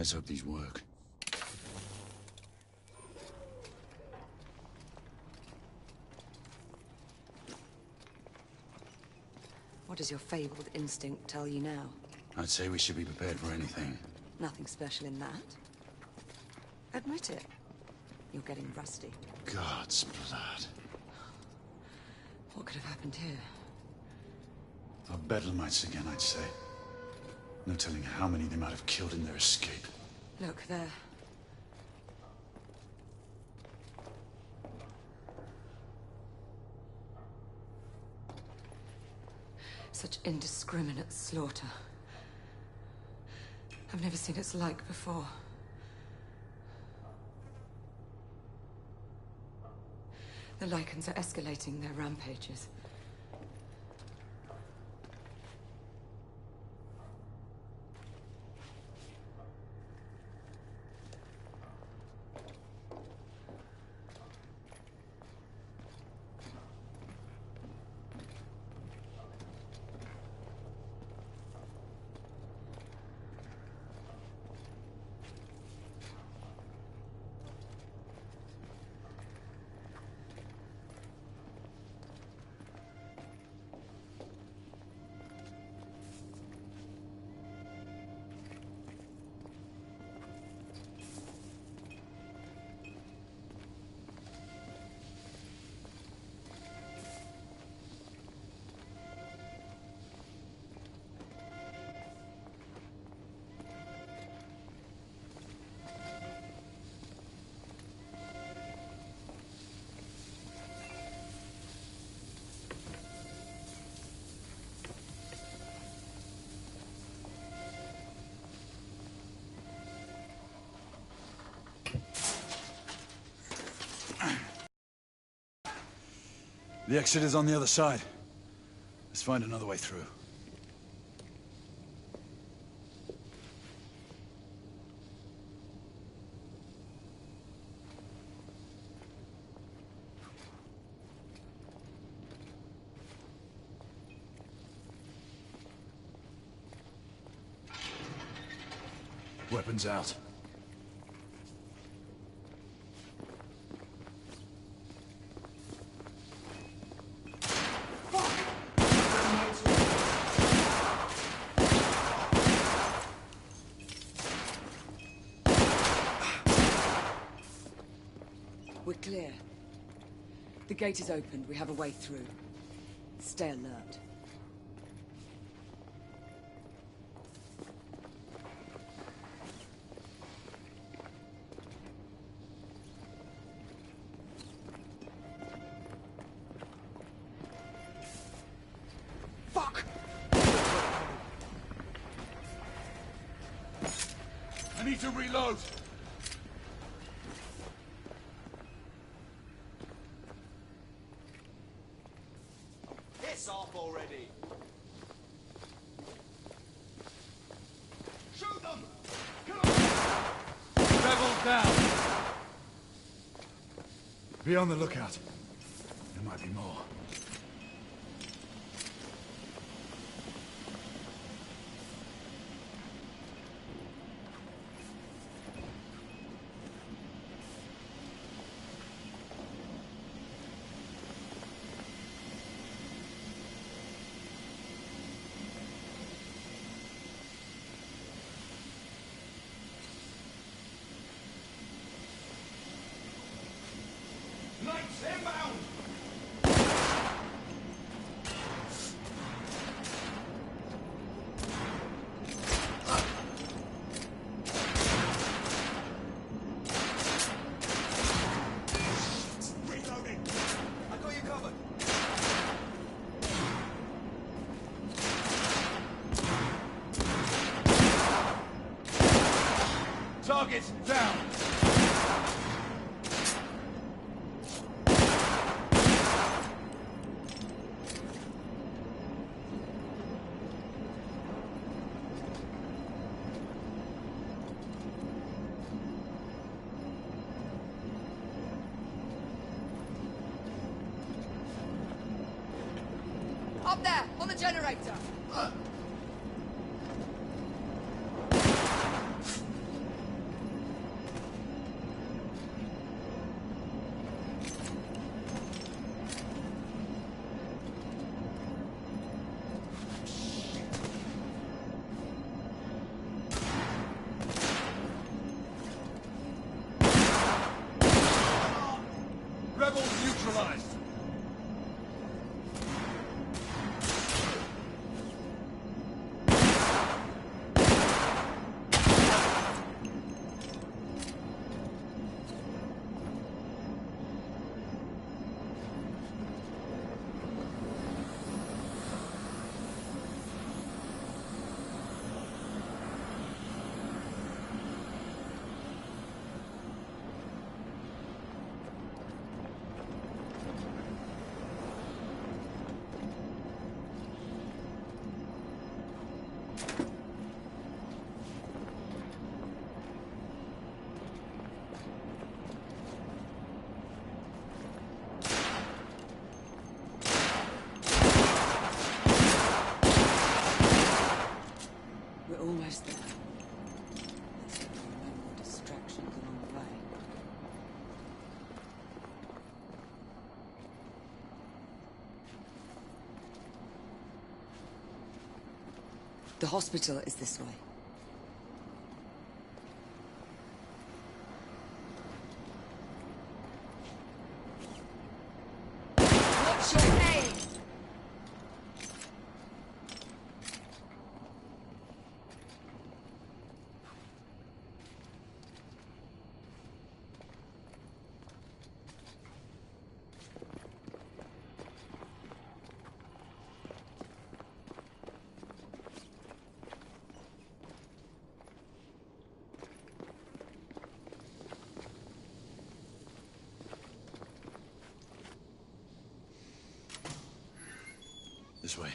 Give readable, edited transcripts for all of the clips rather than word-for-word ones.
Let's hope these work. What does your fabled instinct tell you now? I'd say we should be prepared for anything. Nothing special in that. Admit it. You're getting rusty. God's blood. What could have happened here? Our bedlamites again, I'd say. No telling how many they might have killed in their escape. Look, there. Such indiscriminate slaughter. I've never seen its like before. The Lycans are escalating their rampages. The exit is on the other side. Let's find another way through. Weapons out. We're clear. The gate is opened. We have a way through. Stay alert. Fuck! I need to reload! Piss off already! Shoot them! Kill them! Rebel down! Be on the lookout. There might be more. Knights inbound! Reloading! I got you covered! Targets down! Up there! On the generator! The hospital is this way. What's your name? This way.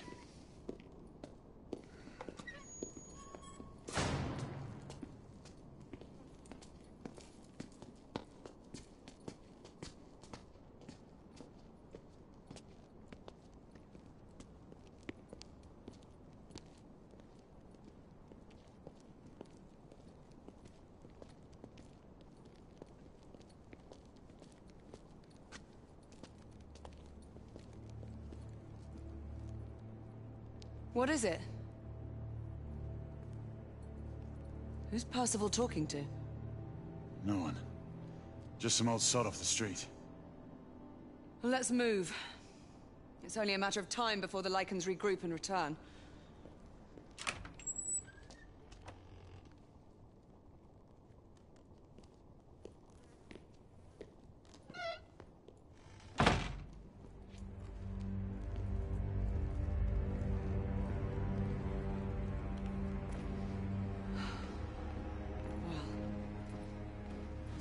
What is it? Who's Percival talking to? No one. Just some old sod off the street. Well, let's move. It's only a matter of time before the Lycans regroup and return.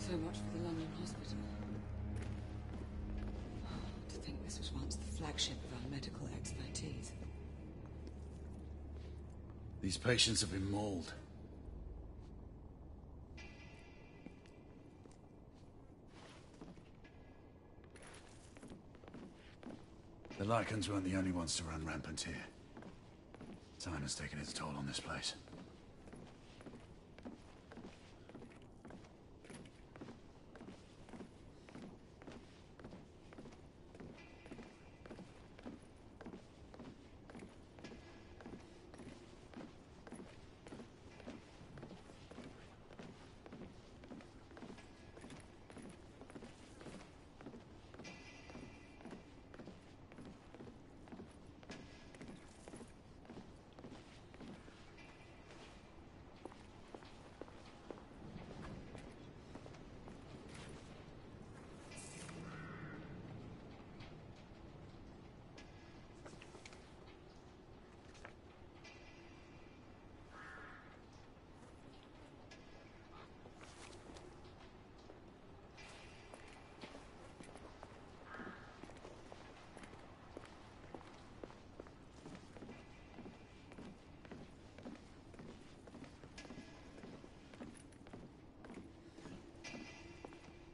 So much for the London hospital. To think this was once the flagship of our medical expertise. These patients have been mauled. The Lycans weren't the only ones to run rampant here. Time has taken its toll on this place.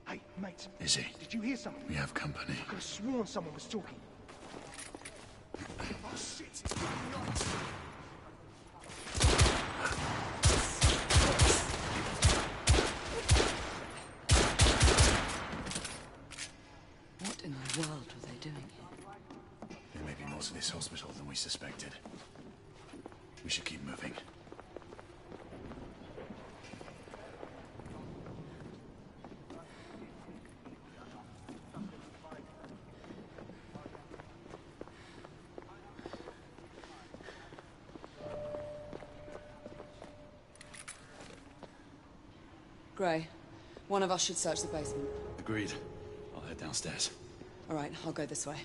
Hey, mate. Izzy. Did you hear something? We have company. I could have sworn someone was talking. Oh, shit. What in the world were they doing here? There may be more to this hospital than we suspected. We should keep moving. Gray, one of us should search the basement. Agreed. I'll head downstairs. All right, I'll go this way.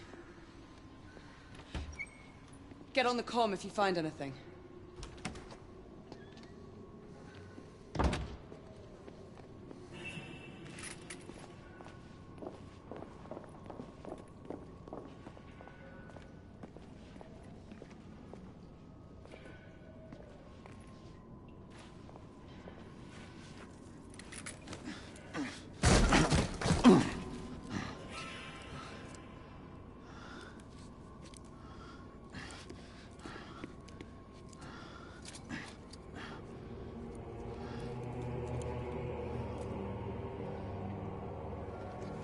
Get on the comm if you find anything.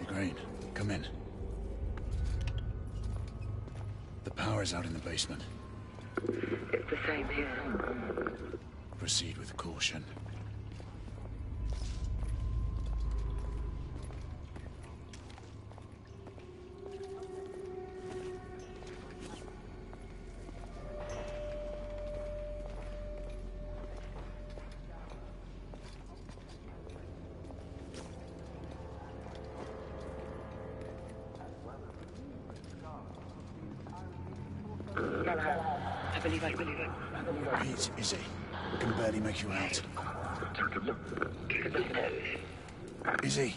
Crane, come in. The power's out in the basement. It's the same here. Proceed with caution. I believe I believe it. Pete, Izzy, I can barely make you out. Take a look. Take a look at those. Izzy!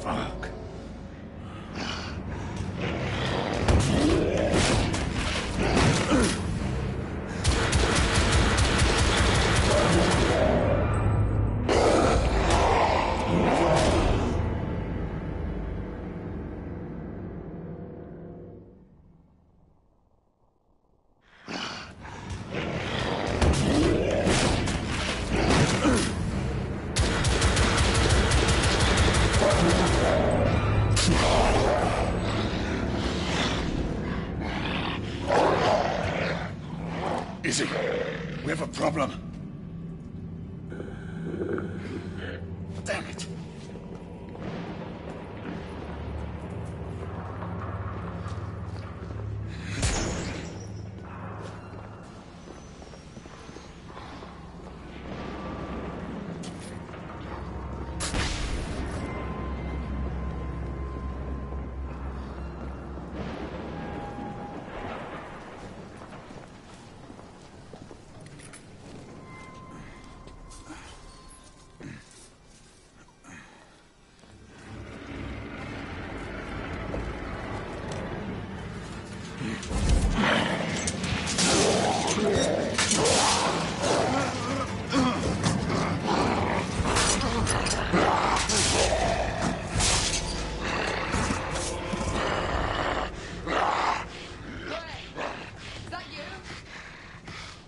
Fuck. Izzy, we have a problem. Damn it.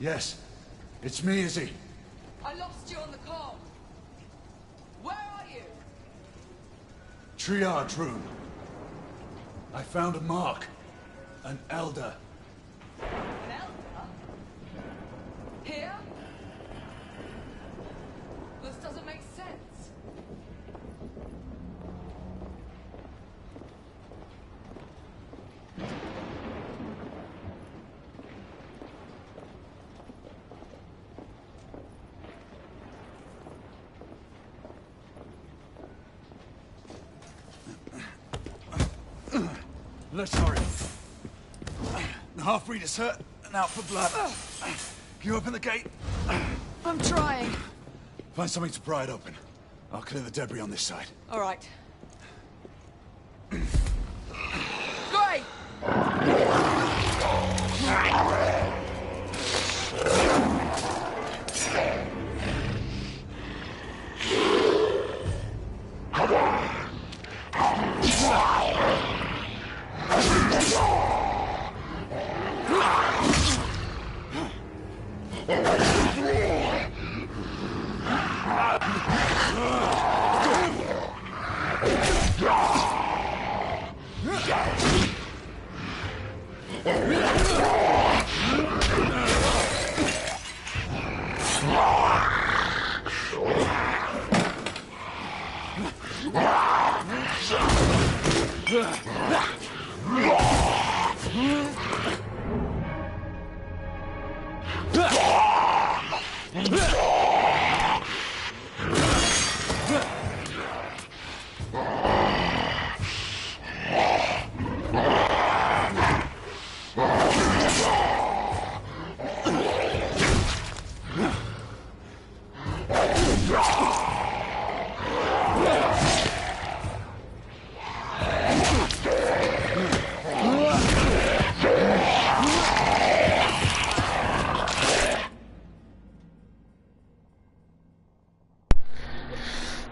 Yes. It's me, Izzy. I lost you on the comm. Where are you? Triage room. I found a mark. An elder. An elder? Here? This doesn't make sense. Let's hurry. The half-breed is hurt and out for blood. Can you open the gate? I'm trying. Find something to pry it open. I'll clear the debris on this side. All right. Great!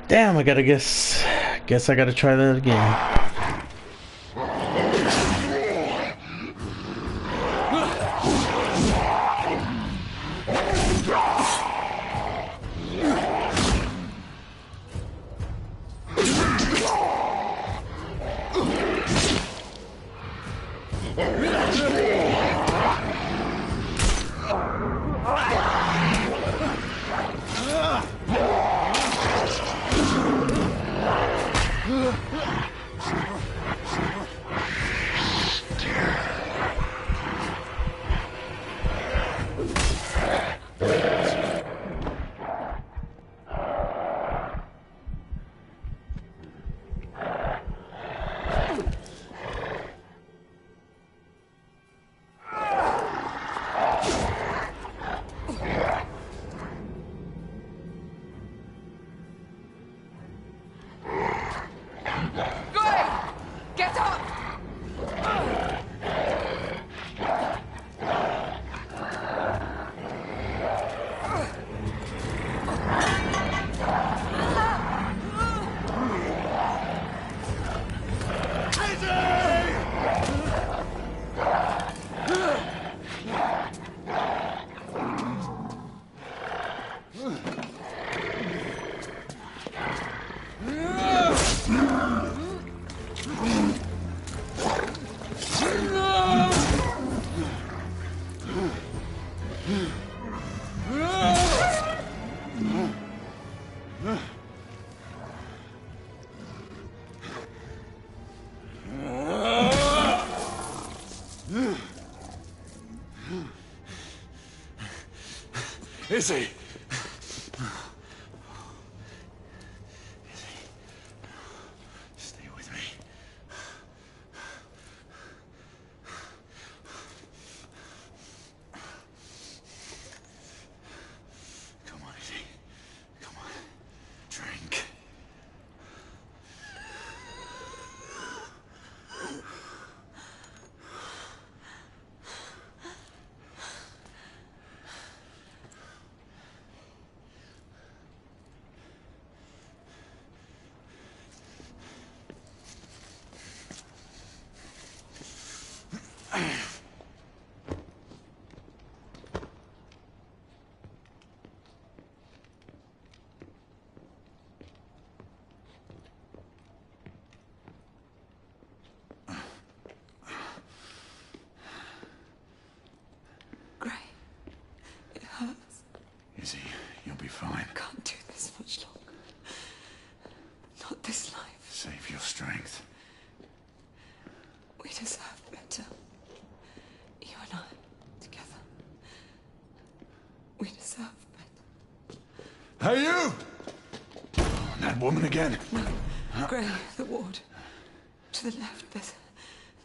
Damn, I gotta guess I gotta try that again. Izzy! Stay with me. Come on, Izzy. Come on. Drink. Keep your strength. We deserve better. You and I, together. We deserve better. Hey, you! That woman again. No. Gray, the ward. To the left, there's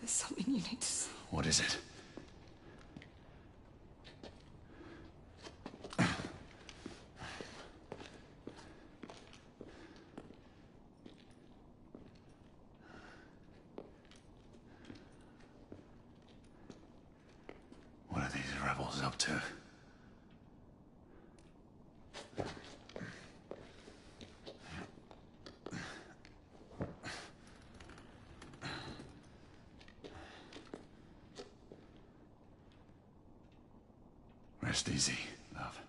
something you need to see. What is it? What are these rebels up to? Rest easy, love.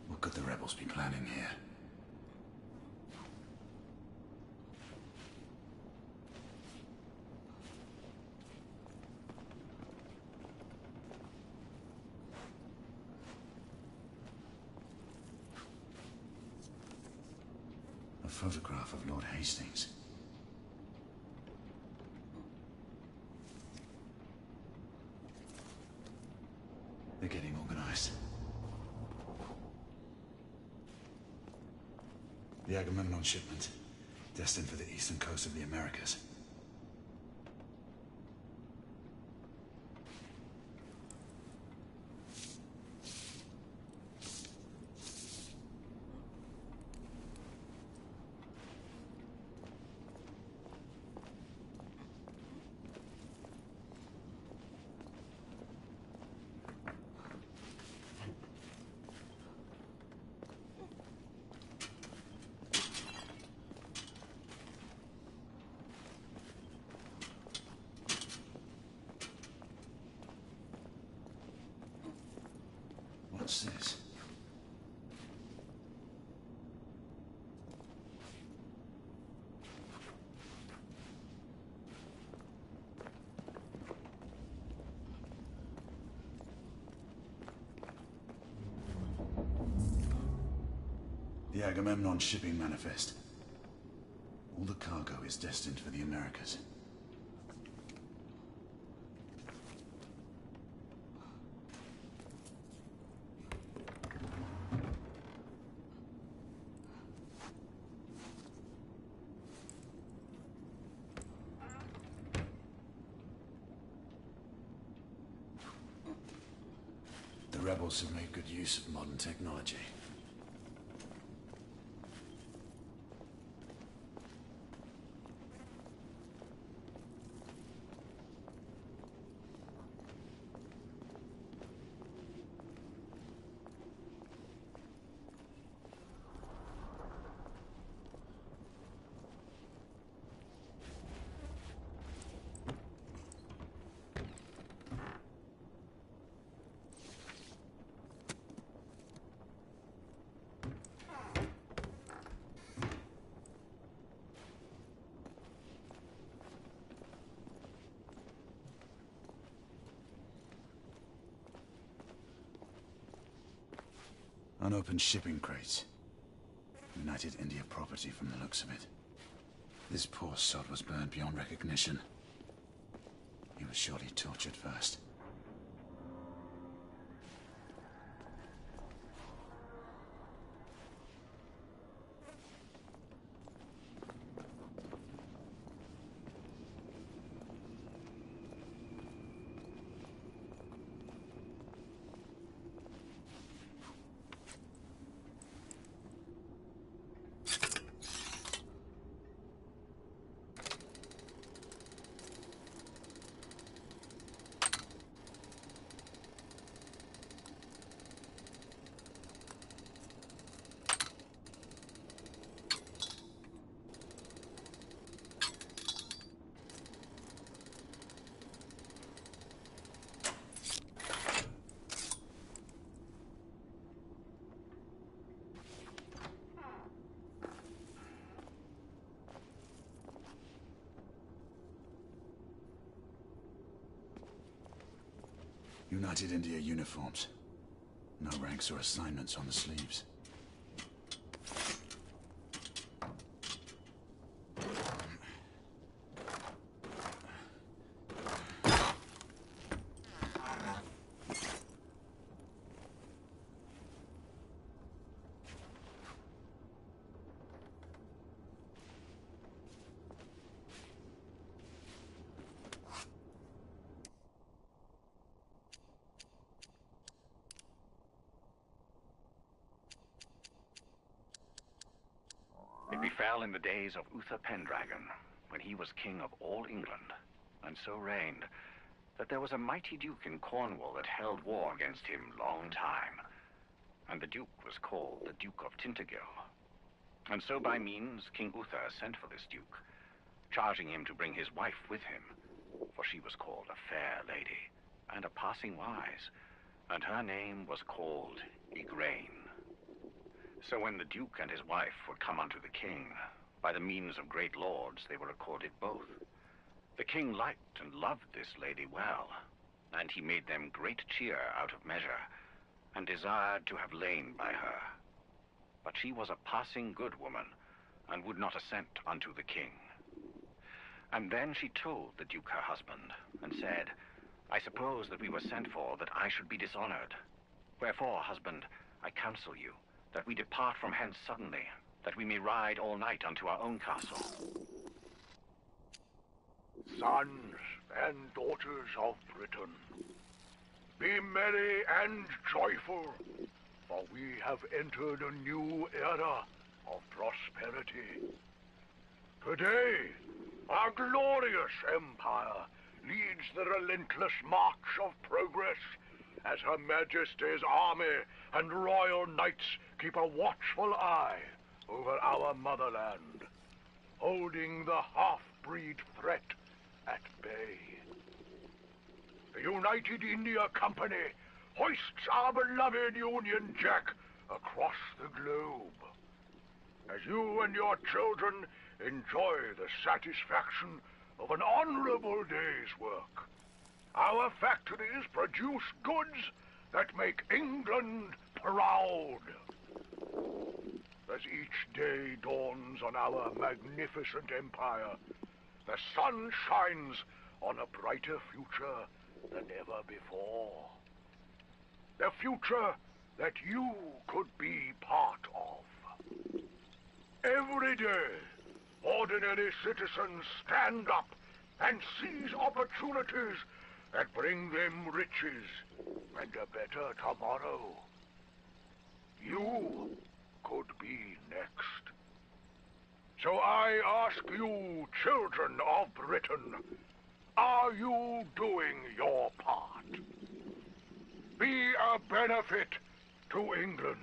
What could the rebels be planning here? A photograph of Lord Hastings. They're getting organized. The Agamemnon shipment, destined for the eastern coast of the Americas. What's this? The Agamemnon shipping manifest. All the cargo is destined for the Americas. The rebels have made good use of modern technology. Unopened shipping crates. United India property from the looks of it. This poor sod was burned beyond recognition. He was surely tortured first. United India uniforms. No ranks or assignments on the sleeves. It befell in the days of Uther Pendragon, when he was king of all England, and so reigned, that there was a mighty duke in Cornwall that held war against him long time. And the duke was called the Duke of Tintagel. And so by means King Uther sent for this duke, charging him to bring his wife with him, for she was called a fair lady, and a passing wise, and her name was called Igraine. So when the duke and his wife were come unto the king, by the means of great lords they were accorded both. The king liked and loved this lady well, and he made them great cheer out of measure, and desired to have lain by her. But she was a passing good woman, and would not assent unto the king. And then she told the duke her husband, and said, I suppose that we were sent for that I should be dishonored. Wherefore, husband, I counsel you, that we depart from hence suddenly, that we may ride all night unto our own castle. Sons and daughters of Britain, be merry and joyful, for we have entered a new era of prosperity. Today, our glorious empire leads the relentless march of progress as Her Majesty's army and royal knights keep a watchful eye over our motherland, holding the half-breed threat at bay. The United India Company hoists our beloved Union Jack across the globe. As you and your children enjoy the satisfaction of an honorable day's work, our factories produce goods that make England proud. As each day dawns on our magnificent empire, the sun shines on a brighter future than ever before. The future that you could be part of. Every day, ordinary citizens stand up and seize opportunities that bring them riches and a better tomorrow. You could be next. So I ask you, children of Britain, are you doing your part? Be a benefit to England.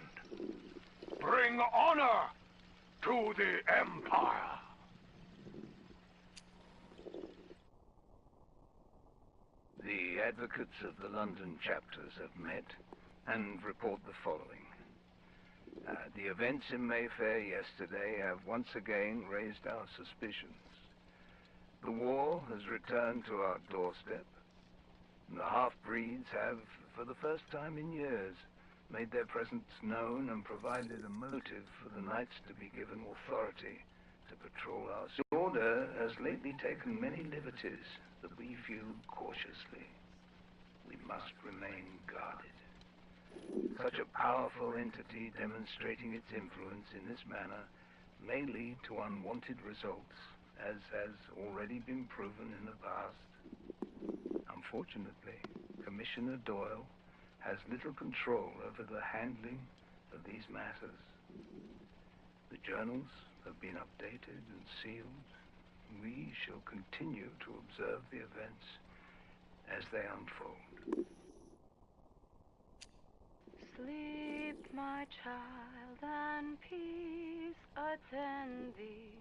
Bring honor to the Empire. The advocates of the London chapters have met and report the following. The events in Mayfair yesterday have once again raised our suspicions. The war has returned to our doorstep. The half-breeds have, for the first time in years, made their presence known and provided a motive for the knights to be given authority to patrol our streets. The order has lately taken many liberties that we view cautiously. We must remain guarded. Such a powerful entity demonstrating its influence in this manner may lead to unwanted results, as has already been proven in the past. Unfortunately, Commissioner Doyle has little control over the handling of these matters. The journals have been updated and sealed. We shall continue to observe the events as they unfold. Sleep, my child, and peace attend thee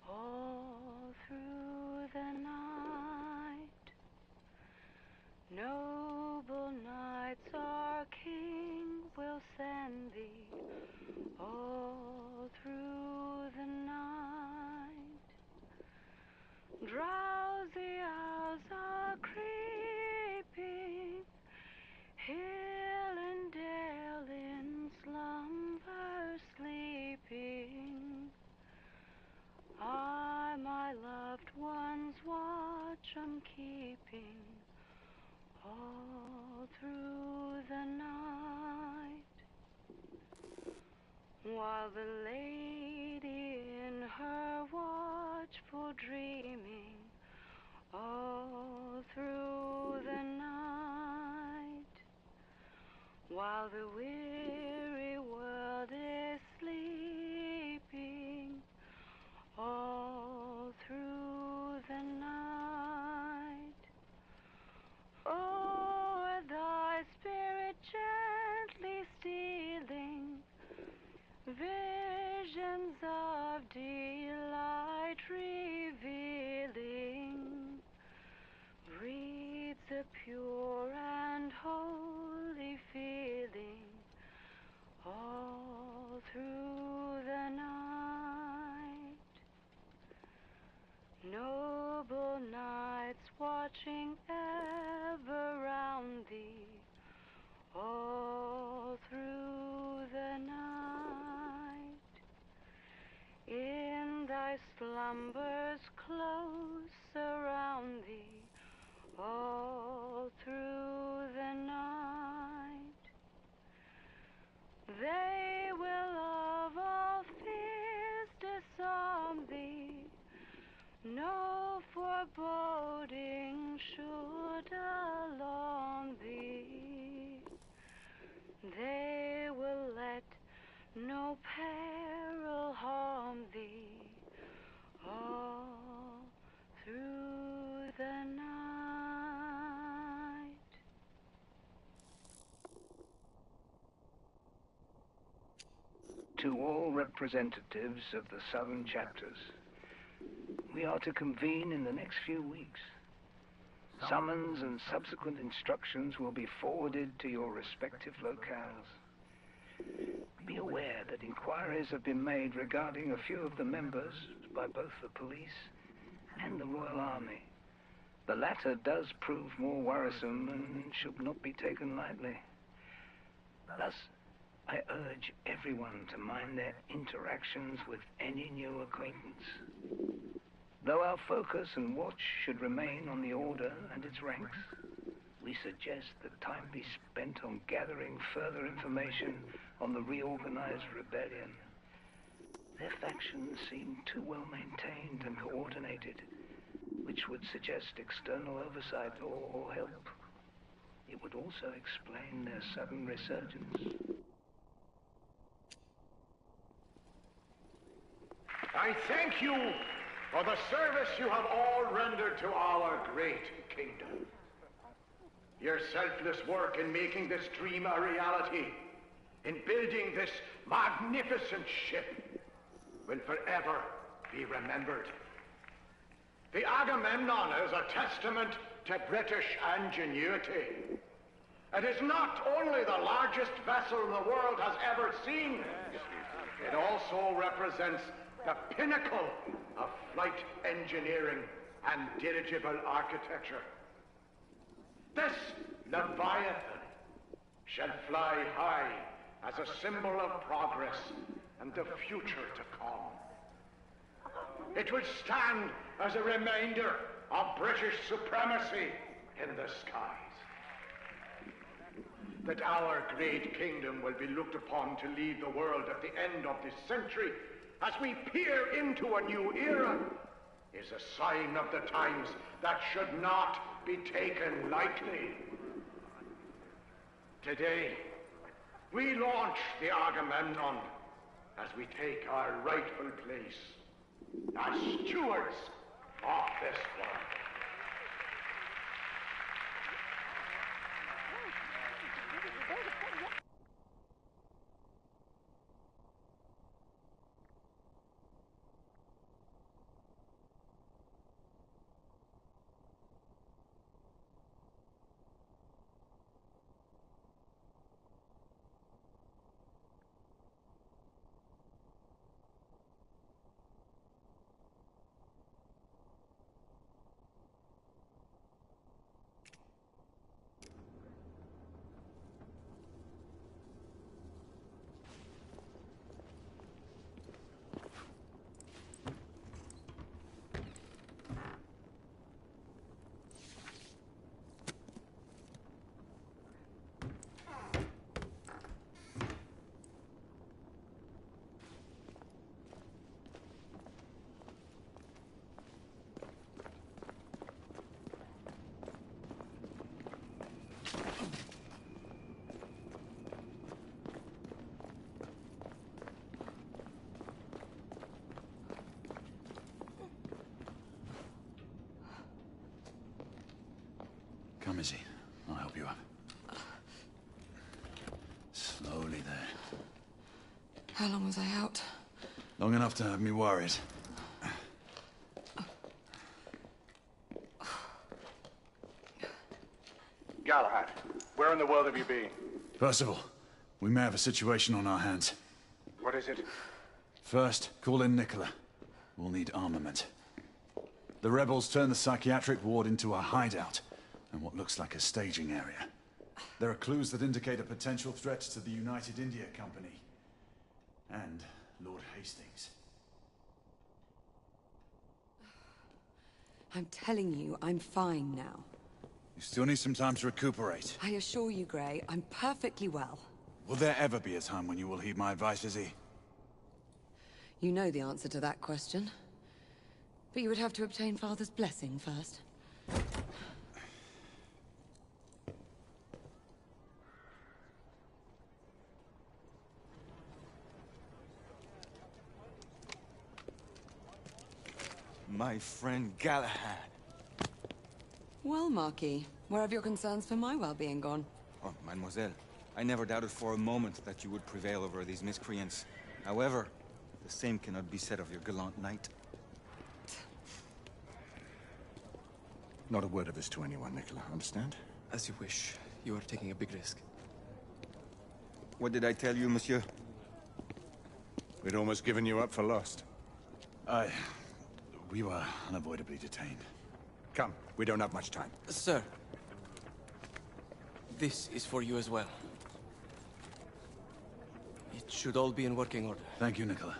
all through the night. Noble knights, our King will send thee all through the night. Drowsy owls are creeping while the lady in her watchful dreaming all through the night, while the weary world is sleeping all through the night. O'er thy spirit gently stealing, visions of delight revealing, breathes a pure and holy feeling all through the night. Noble knights watching ever round thee all through the night, in thy slumbers close around thee all through the night. They will of all fears disarm thee, no foreboding should alarm thee. They will let no peril harm thee all through the night. To all representatives of the southern chapters, we are to convene in the next few weeks. Summons and subsequent instructions will be forwarded to your respective locales. Be aware that inquiries have been made regarding a few of the members by both the police and the Royal Army. The latter does prove more worrisome and should not be taken lightly. Thus, I urge everyone to mind their interactions with any new acquaintance. Though our focus and watch should remain on the Order and its ranks, we suggest that time be spent on gathering further information on the reorganized rebellion. Their factions seem too well maintained and coordinated, which would suggest external oversight or help. It would also explain their sudden resurgence. I thank you for the service you have all rendered to our great kingdom. Your selfless work in making this dream a reality, in building this magnificent ship, will forever be remembered. The Agamemnon is a testament to British ingenuity. It is not only the largest vessel the world has ever seen, it also represents the pinnacle of flight engineering and dirigible architecture. This Leviathan shall fly high as a symbol of progress and the future to come. It will stand as a reminder of British supremacy in the skies. That our great kingdom will be looked upon to lead the world at the end of this century as we peer into a new era is a sign of the times that should not be taken lightly. Today, we launch the Agamemnon as we take our rightful place as stewards of this world. How long was I out? Long enough to have me worried. Galahad, where in the world have you been? Percival, we may have a situation on our hands. What is it? First, call in Nicola. We'll need armament. The rebels turned the psychiatric ward into a hideout, and what looks like a staging area. There are clues that indicate a potential threat to the United India Company. And Lord Hastings. I'm telling you, I'm fine now. You still need some time to recuperate. I assure you, Grey, I'm perfectly well. Will there ever be a time when you will heed my advice, Izzy? You know the answer to that question. But you would have to obtain Father's blessing first. My friend Galahad. Well, Marquis, where have your concerns for my well-being gone? Oh, Mademoiselle, I never doubted for a moment that you would prevail over these miscreants. However, the same cannot be said of your gallant knight. Not a word of this to anyone, Nicola, understand? As you wish. You are taking a big risk. What did I tell you, monsieur? We'd almost given you up for lost. We were unavoidably detained. Come, we don't have much time. Sir. This is for you as well. It should all be in working order. Thank you, Nicola.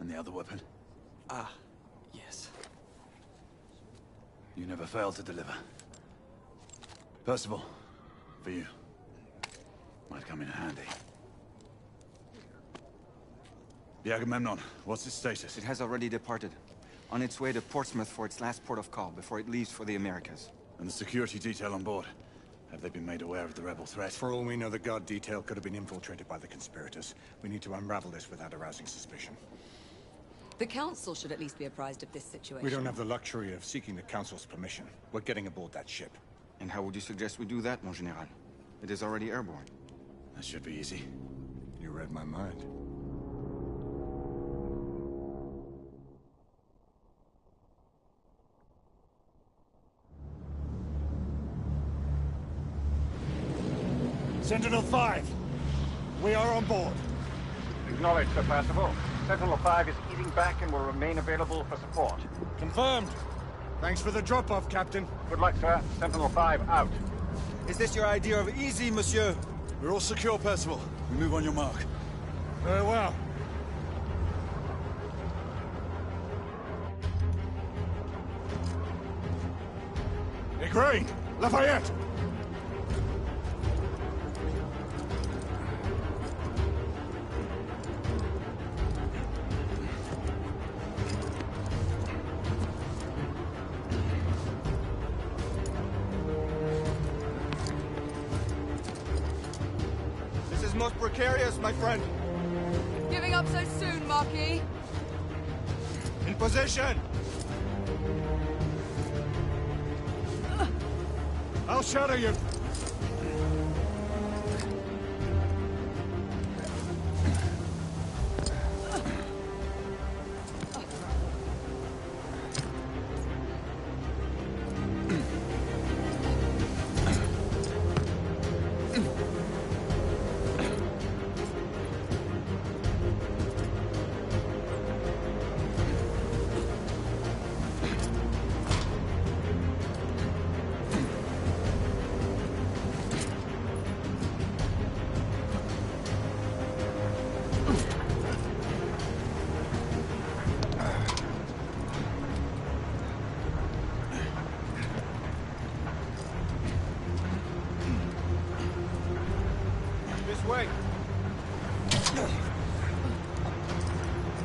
And the other weapon? Ah, yes. You never failed to deliver. Percival, for you. Might come in handy. The Agamemnon, what's its status? It has already departed. On its way to Portsmouth for its last port of call before it leaves for the Americas. And the security detail on board? Have they been made aware of the rebel threat? For all we know, the guard detail could have been infiltrated by the conspirators. We need to unravel this without arousing suspicion. The Council should at least be apprised of this situation. We don't have the luxury of seeking the Council's permission. We're getting aboard that ship. And how would you suggest we do that, Mon Général? It is already airborne. That should be easy. You read my mind. Sentinel-5, we are on board. Acknowledged, Sir Percival. Sentinel-5 is easing back and will remain available for support. Confirmed. Thanks for the drop-off, Captain. Good luck, sir. Sentinel-5 out. Is this your idea of easy, monsieur? We're all secure, Percival. We move on your mark. Very well. Igraine! Lafayette! This is most precarious, my friend. Giving up so soon, Marquis? In position! I'll shadow you.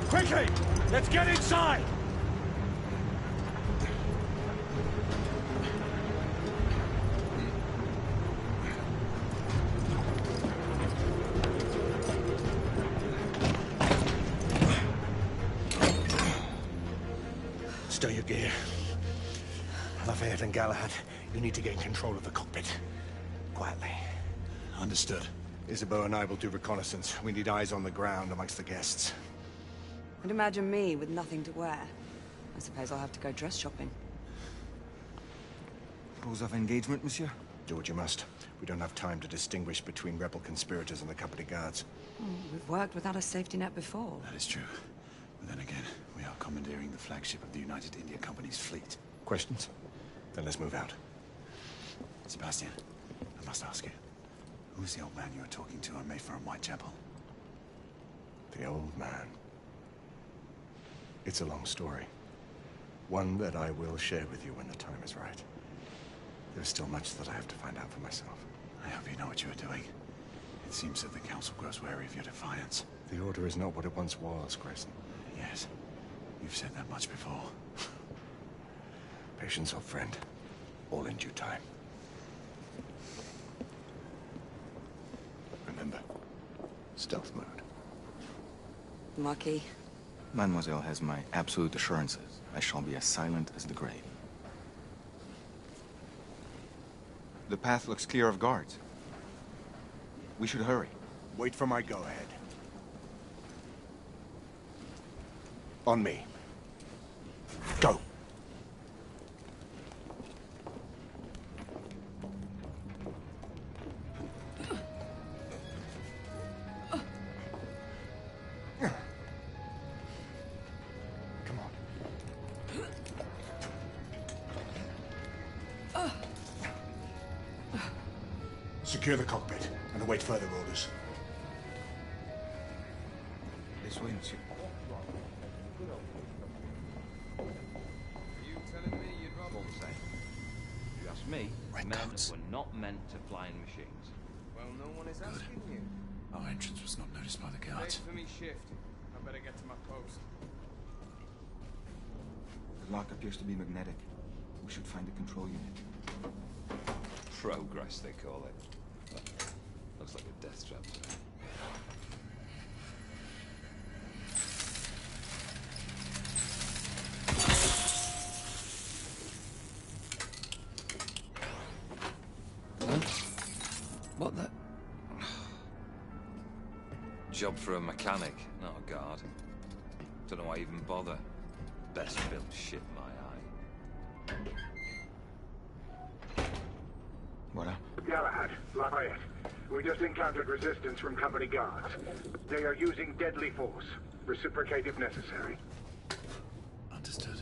Quickly! Let's get inside! Stow your gear. Lafayette and Galahad, you need to gain control of the cockpit. Quietly. Understood. Isabeau and I will do reconnaissance. We need eyes on the ground amongst the guests. And imagine me with nothing to wear. I suppose I'll have to go dress shopping. Rules of engagement, monsieur? Do what you must. We don't have time to distinguish between rebel conspirators and the company guards. We've worked without a safety net before. That is true. But then again, we are commandeering the flagship of the United India Company's fleet. Questions? Then let's move out. Sebastian, I must ask you. Who's the old man you were talking to on Mayfair and Whitechapel? The old man. It's a long story. One that I will share with you when the time is right. There's still much that I have to find out for myself. I hope you know what you are doing. It seems that the Council grows wary of your defiance. The Order is not what it once was, Grayson. Yes. You've said that much before. Patience, old friend. All in due time. Remember, stealth mode. Marquis. Mademoiselle has my absolute assurances. I shall be as silent as the grave. The path looks clear of guards. We should hurry. Wait for my go-ahead. On me. Go! Secure the cockpit and await further orders. This way, monsieur. Are you telling me you'd rather... All the same. If you ask me, men were not meant to fly in machines. Well, no one is asking you. Our entrance was not noticed by the Wait guards. for me shift. I better get to my post. The lock appears to be magnetic. We should find the control unit. Progress, they call it. Looks like a death trap. What the? Job for a mechanic, not a guard. Don't know why even bother. Best built ship, my eye. Voilà. Galahad, Lafayette. We just encountered resistance from company guards. They are using deadly force. Reciprocate if necessary. Understood.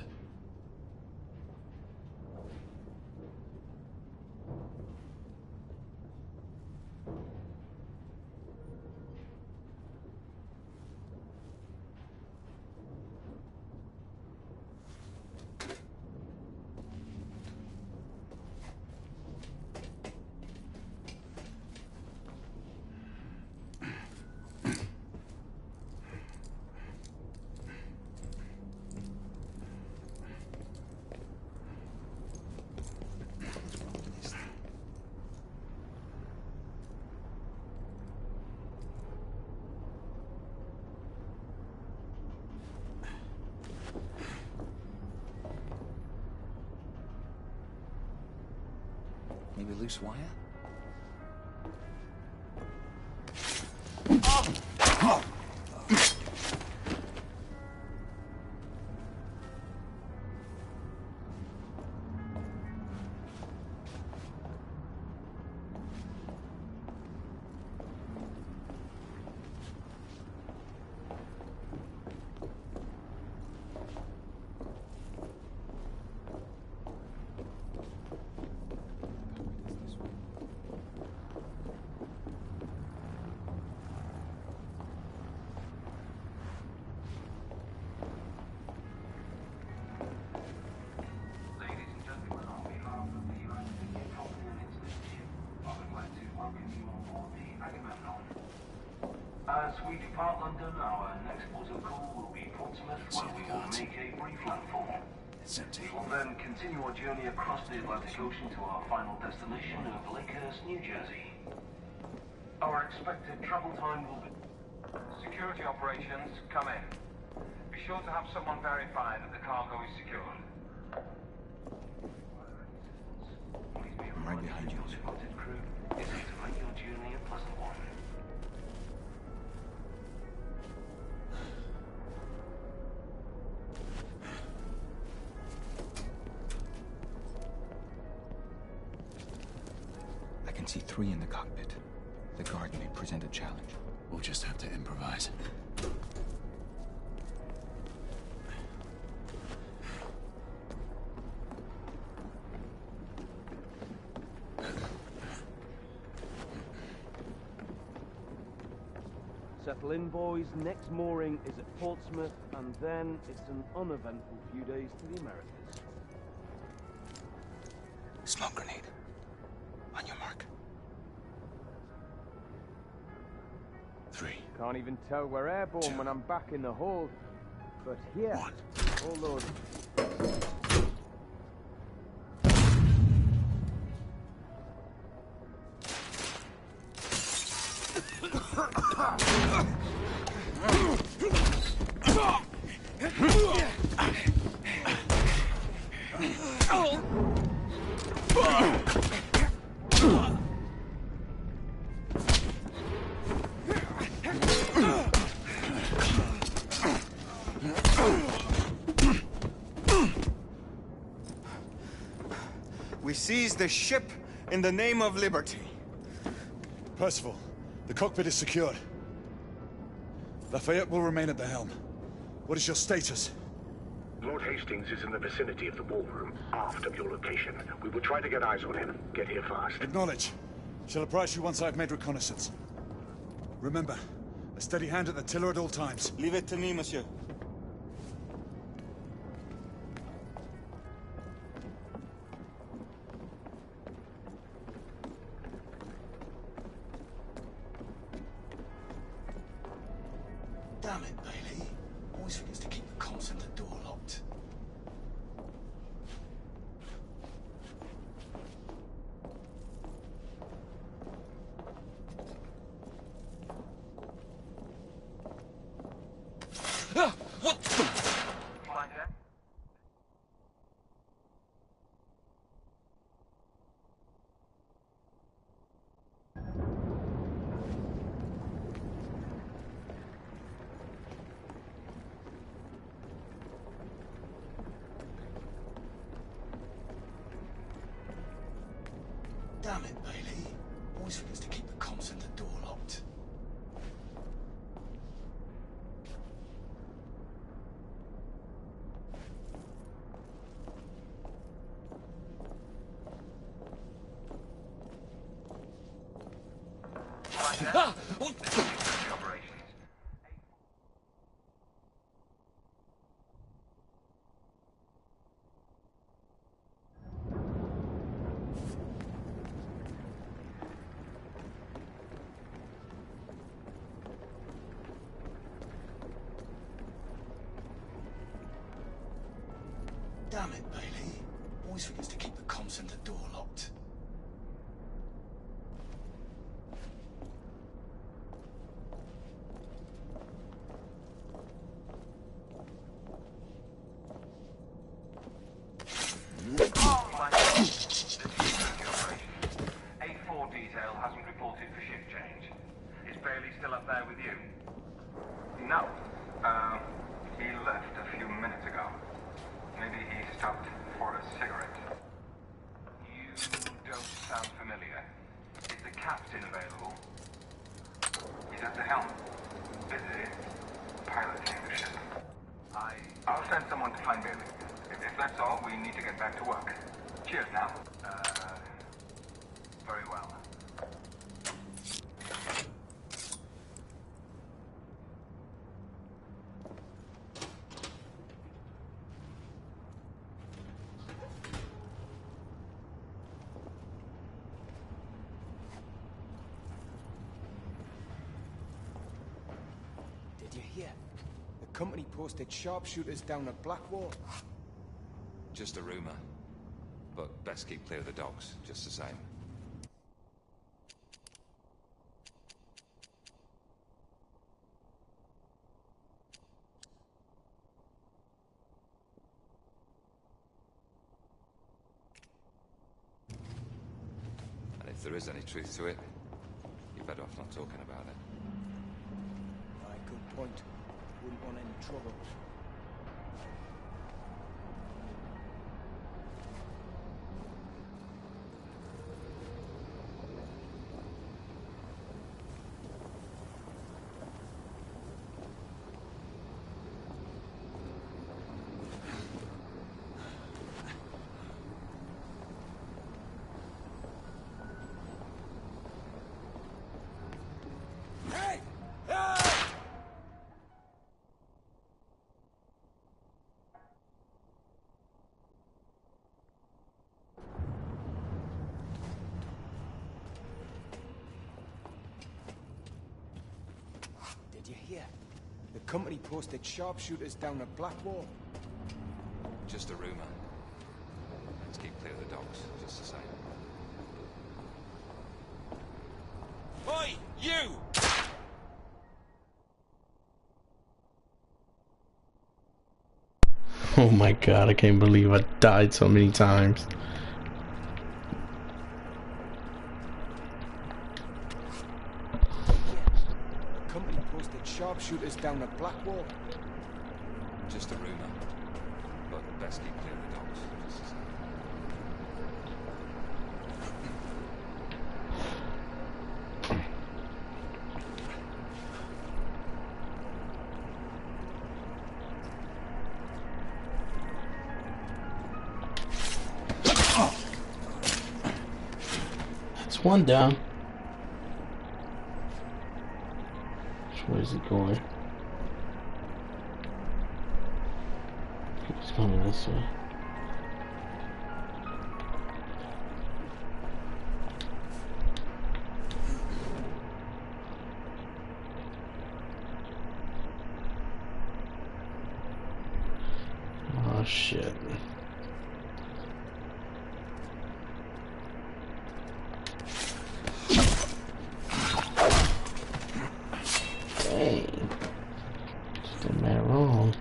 Maybe loose wire? As we depart London, our next port of call will be Portsmouth, where we will make a brief landfall. It's empty. We will then continue our journey across the Atlantic Ocean to our final destination of Lakehurst, New Jersey. Our expected travel time will be... Security operations, come in. Be sure to have someone verify that the cargo is secured. I'm right behind you. Spotted crew is to make your journey a pleasant one. see 3 in the cockpit. The guard may present a challenge. We'll just have to improvise. Settle in, boys. Next mooring is at Portsmouth, and then it's an uneventful few days to the Americas. Smoke grenade. On your mark. 3. Can't even tell we're airborne when I'm back in the hold. But here, all those... We seized the ship in the name of liberty. Percival, the cockpit is secured. Lafayette will remain at the helm. What is your status? Lord Hastings is in the vicinity of the ballroom, aft of your location. We will try to get eyes on him. Get here fast. Acknowledge. Shall apprise you once I've made reconnaissance. Remember, a steady hand at the tiller at all times. Leave it to me, monsieur. Damn it, Bailey. Always forgets to keep the comms and the door locked. What? Flying deck? Damn it, Bailey. Always forgets to keep the comms and the door locked. Damn it, Bailey. Always forgets to keep the comms and the door locked. A4 detail hasn't reported for shift change. Is Bailey still up there with you? No. He left a few minutes ago. Maybe he stopped for a cigarette. You don't sound familiar. Is the captain available? He's at the helm. Busy piloting the ship. I'll send someone to find Bailey. If that's all, we need to get back to work. Cheers now. Very well. Did you hear? The company posted sharpshooters down at Blackwall. Just a rumor. But best keep clear of the docks, just the same. And if there is any truth to it, you're better off not talking about it. Aye, good point. Wouldn't want any trouble. company posted sharpshooters down at Blackwall. Just a rumor. Let's keep clear of the docks, just the same. Oi, you! Oh my god, I can't believe I died so many times. The company posted sharpshooters down at Blackwall. Just a rumor. But best keep clear of the docks, just the same. That's one down. Which way is he going? He's going this way. Oh shit. Dang. Did that wrong.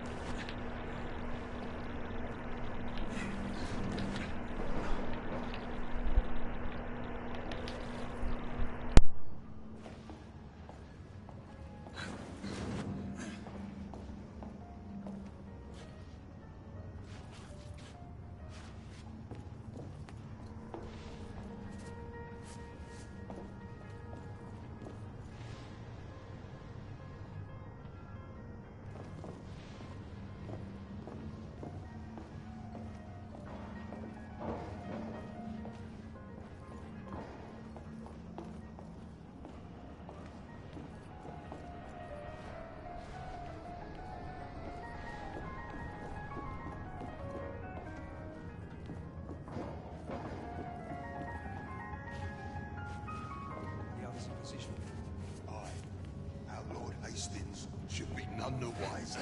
Should be none the wiser.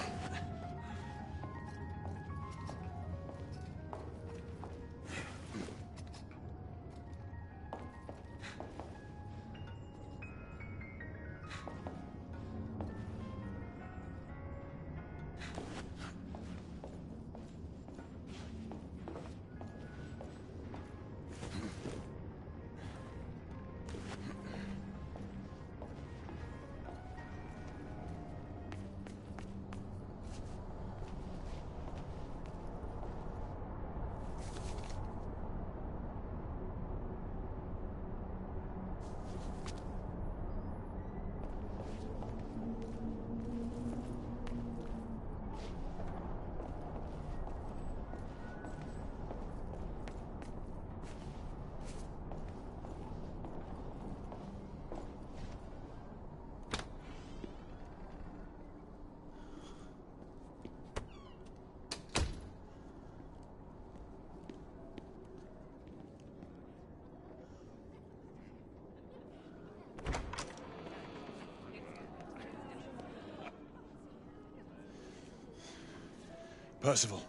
Percival,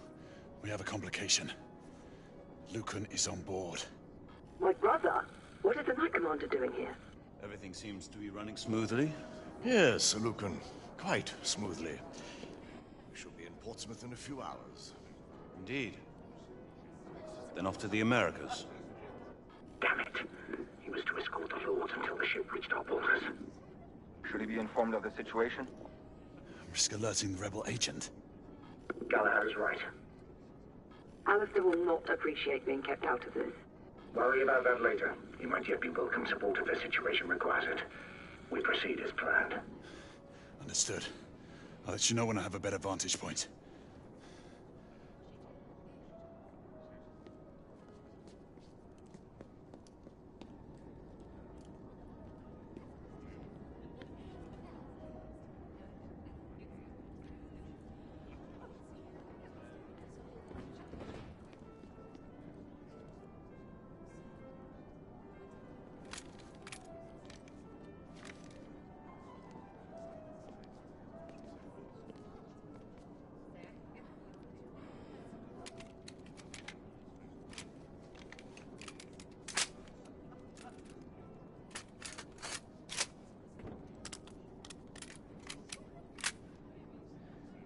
we have a complication. Lucan is on board. My brother? What is the Knight Commander doing here? Everything seems to be running smoothly. Yes, Lucan. Quite smoothly. We shall be in Portsmouth in a few hours. Indeed. Then off to the Americas. Damn it. He was to escort the Lord until the ship reached our borders. Should he be informed of the situation? Risk alerting the rebel agent. Galahad is right. Alistair will not appreciate being kept out of this. Worry about that later. He might yet be welcome support if the situation requires it. We proceed as planned. Understood. I'll let you know when I have a better vantage point.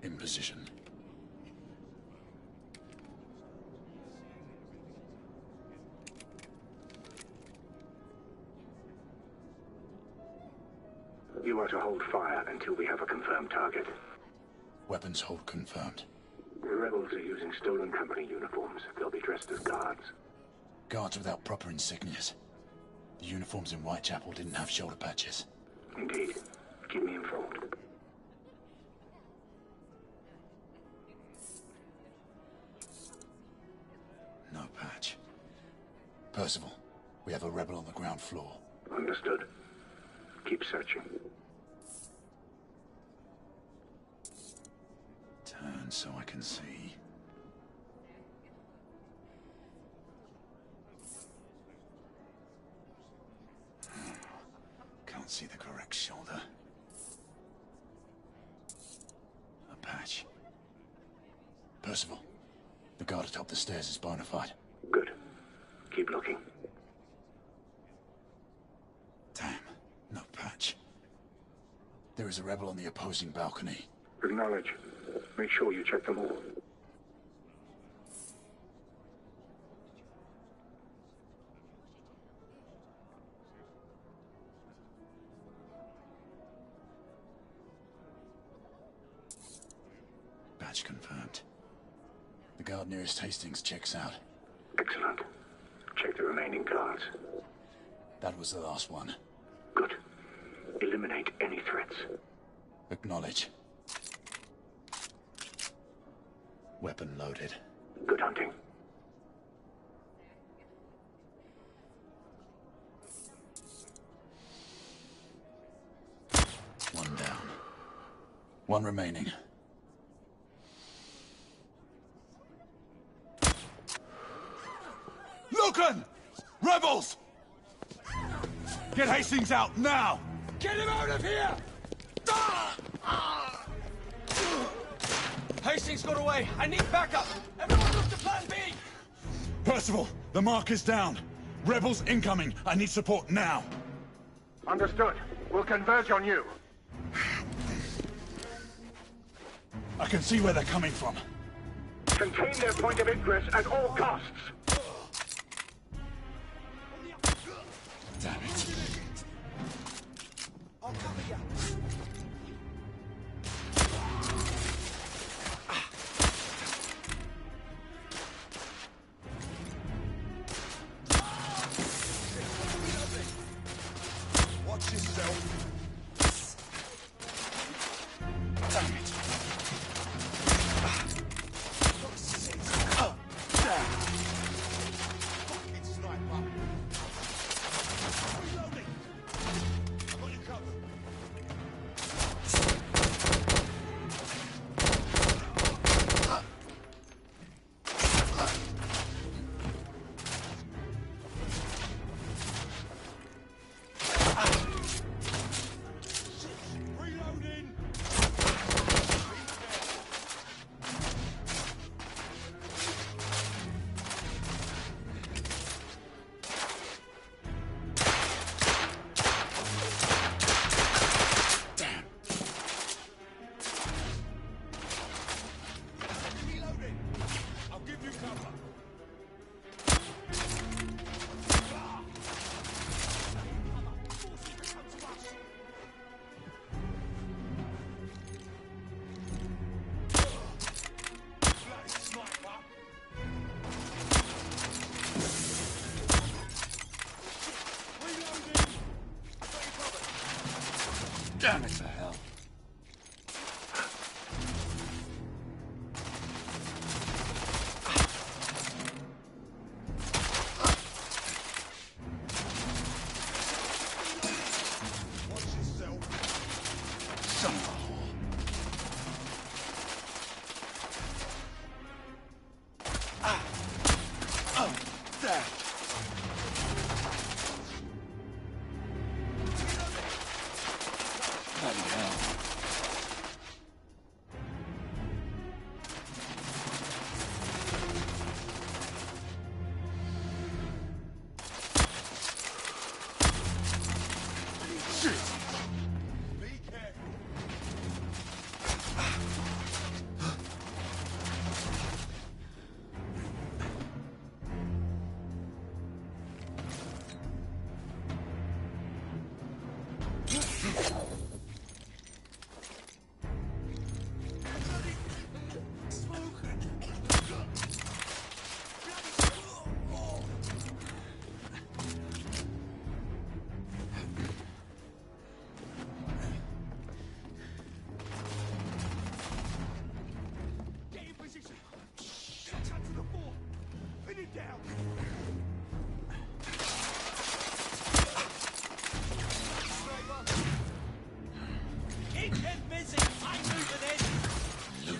In position. You are to hold fire until we have a confirmed target. Weapons hold confirmed. The rebels are using stolen company uniforms. They'll be dressed as guards. Guards without proper insignias. The uniforms in Whitechapel didn't have shoulder patches. Indeed. Keep me informed. No patch. Percival, we have a rebel on the ground floor. Understood. Keep searching. Turn so I can see. Can't see the correct shoulder. A patch. Percival, the guard atop the stairs is bona fide. Good. Keep looking. Damn, no patch. There is a rebel on the opposing balcony. Acknowledge. Make sure you check them all. Batch confirmed. The guard nearest Hastings checks out. Excellent. Check the remaining guards. That was the last one. Good. Eliminate any threats. Acknowledge. Weapon loaded. Good hunting. One down. One remaining. Lucan! Rebels! Get Hastings out, now! Get him out of here! Hastings got away. I need backup. Everyone move to plan B! Percival, the mark is down. Rebels incoming. I need support now. Understood. We'll converge on you. I can see where they're coming from. Contain their point of ingress at all costs. Damn it. I'll cover you. Watch yourself. Damn it.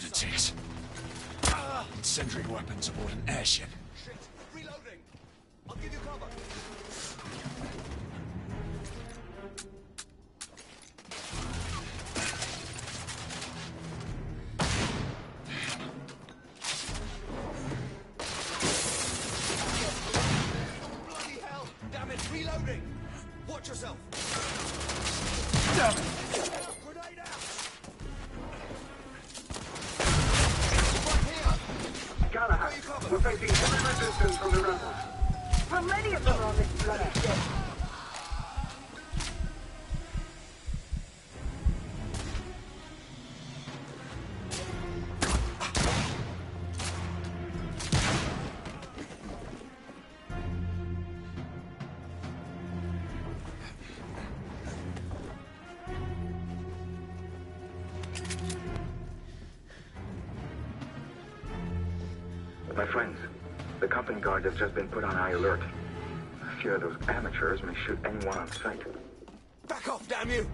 lunatics. Incendiary weapons aboard an airship. Shit! Reloading! I'll give you cover. Bloody hell! Damn it! Reloading! Watch yourself! Damn it! Grenade out! Galahad, we're facing heavy resistance from the rebels. How many of them are on this bloody ship? My friends, the company guard has just been put on high alert. A few of those amateurs may shoot anyone on sight. Back off, damn you!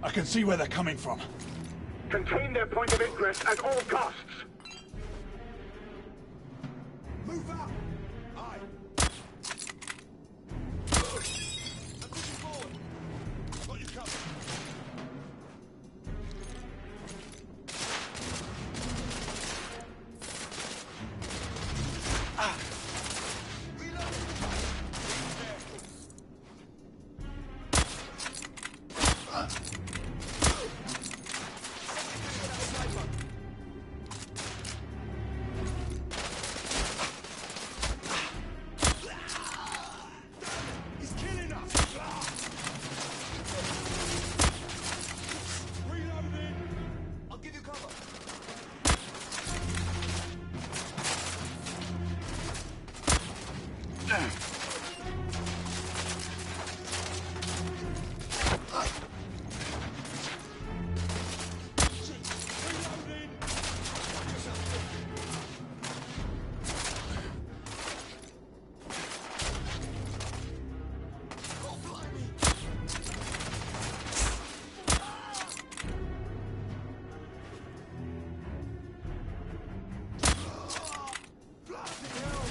I can see where they're coming from. Contain their point of ingress at all costs. Move out! Aye. I'm pushing forward. Got you covered. He's killing us! Reloading! I'll give you cover. Reloading! Watch yourself. Oh, blimey! Blasting hell!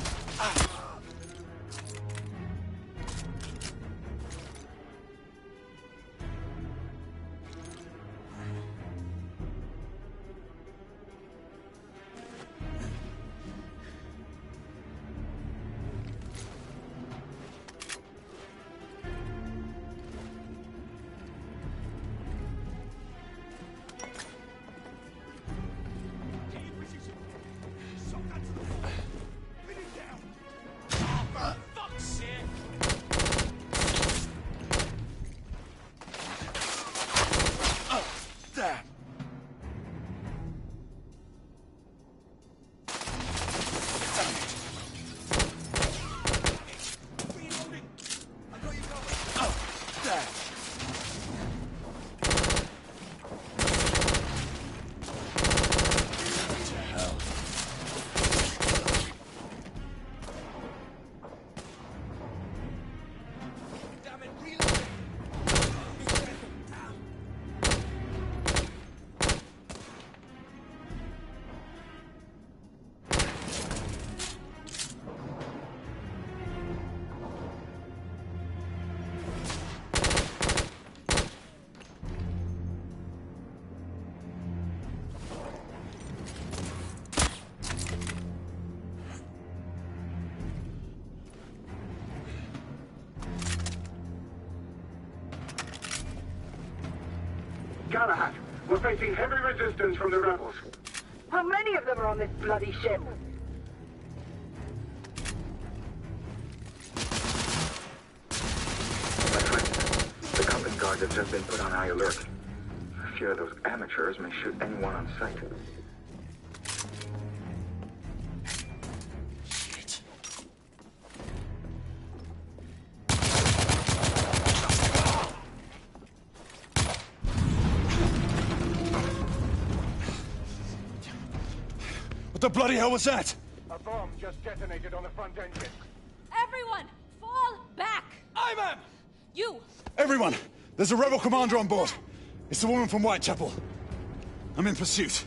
Get your position. Suck that to the floor. Pin it down. Oh, for fuck's sake! Damn! Reloading! I got you covered. Damn! To hell. Damn it, reloading! Galahad, we're facing heavy resistance from the rebels. How many of them are on this bloody ship? My friends, the company guard has just been put on high alert. A few of those amateurs may shoot anyone on sight. Shit. What the bloody hell was that? A bomb just detonated on the front engine. Everyone, fall back! Imam! You! Everyone! There's a rebel commander on board. It's the woman from Whitechapel. I'm in pursuit.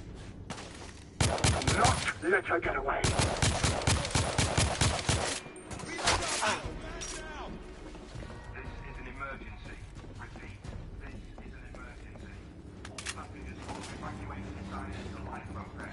Not let her get away. This is an emergency. Repeat, this is an emergency. All passengers will be evacuated inside the lifeboat bay.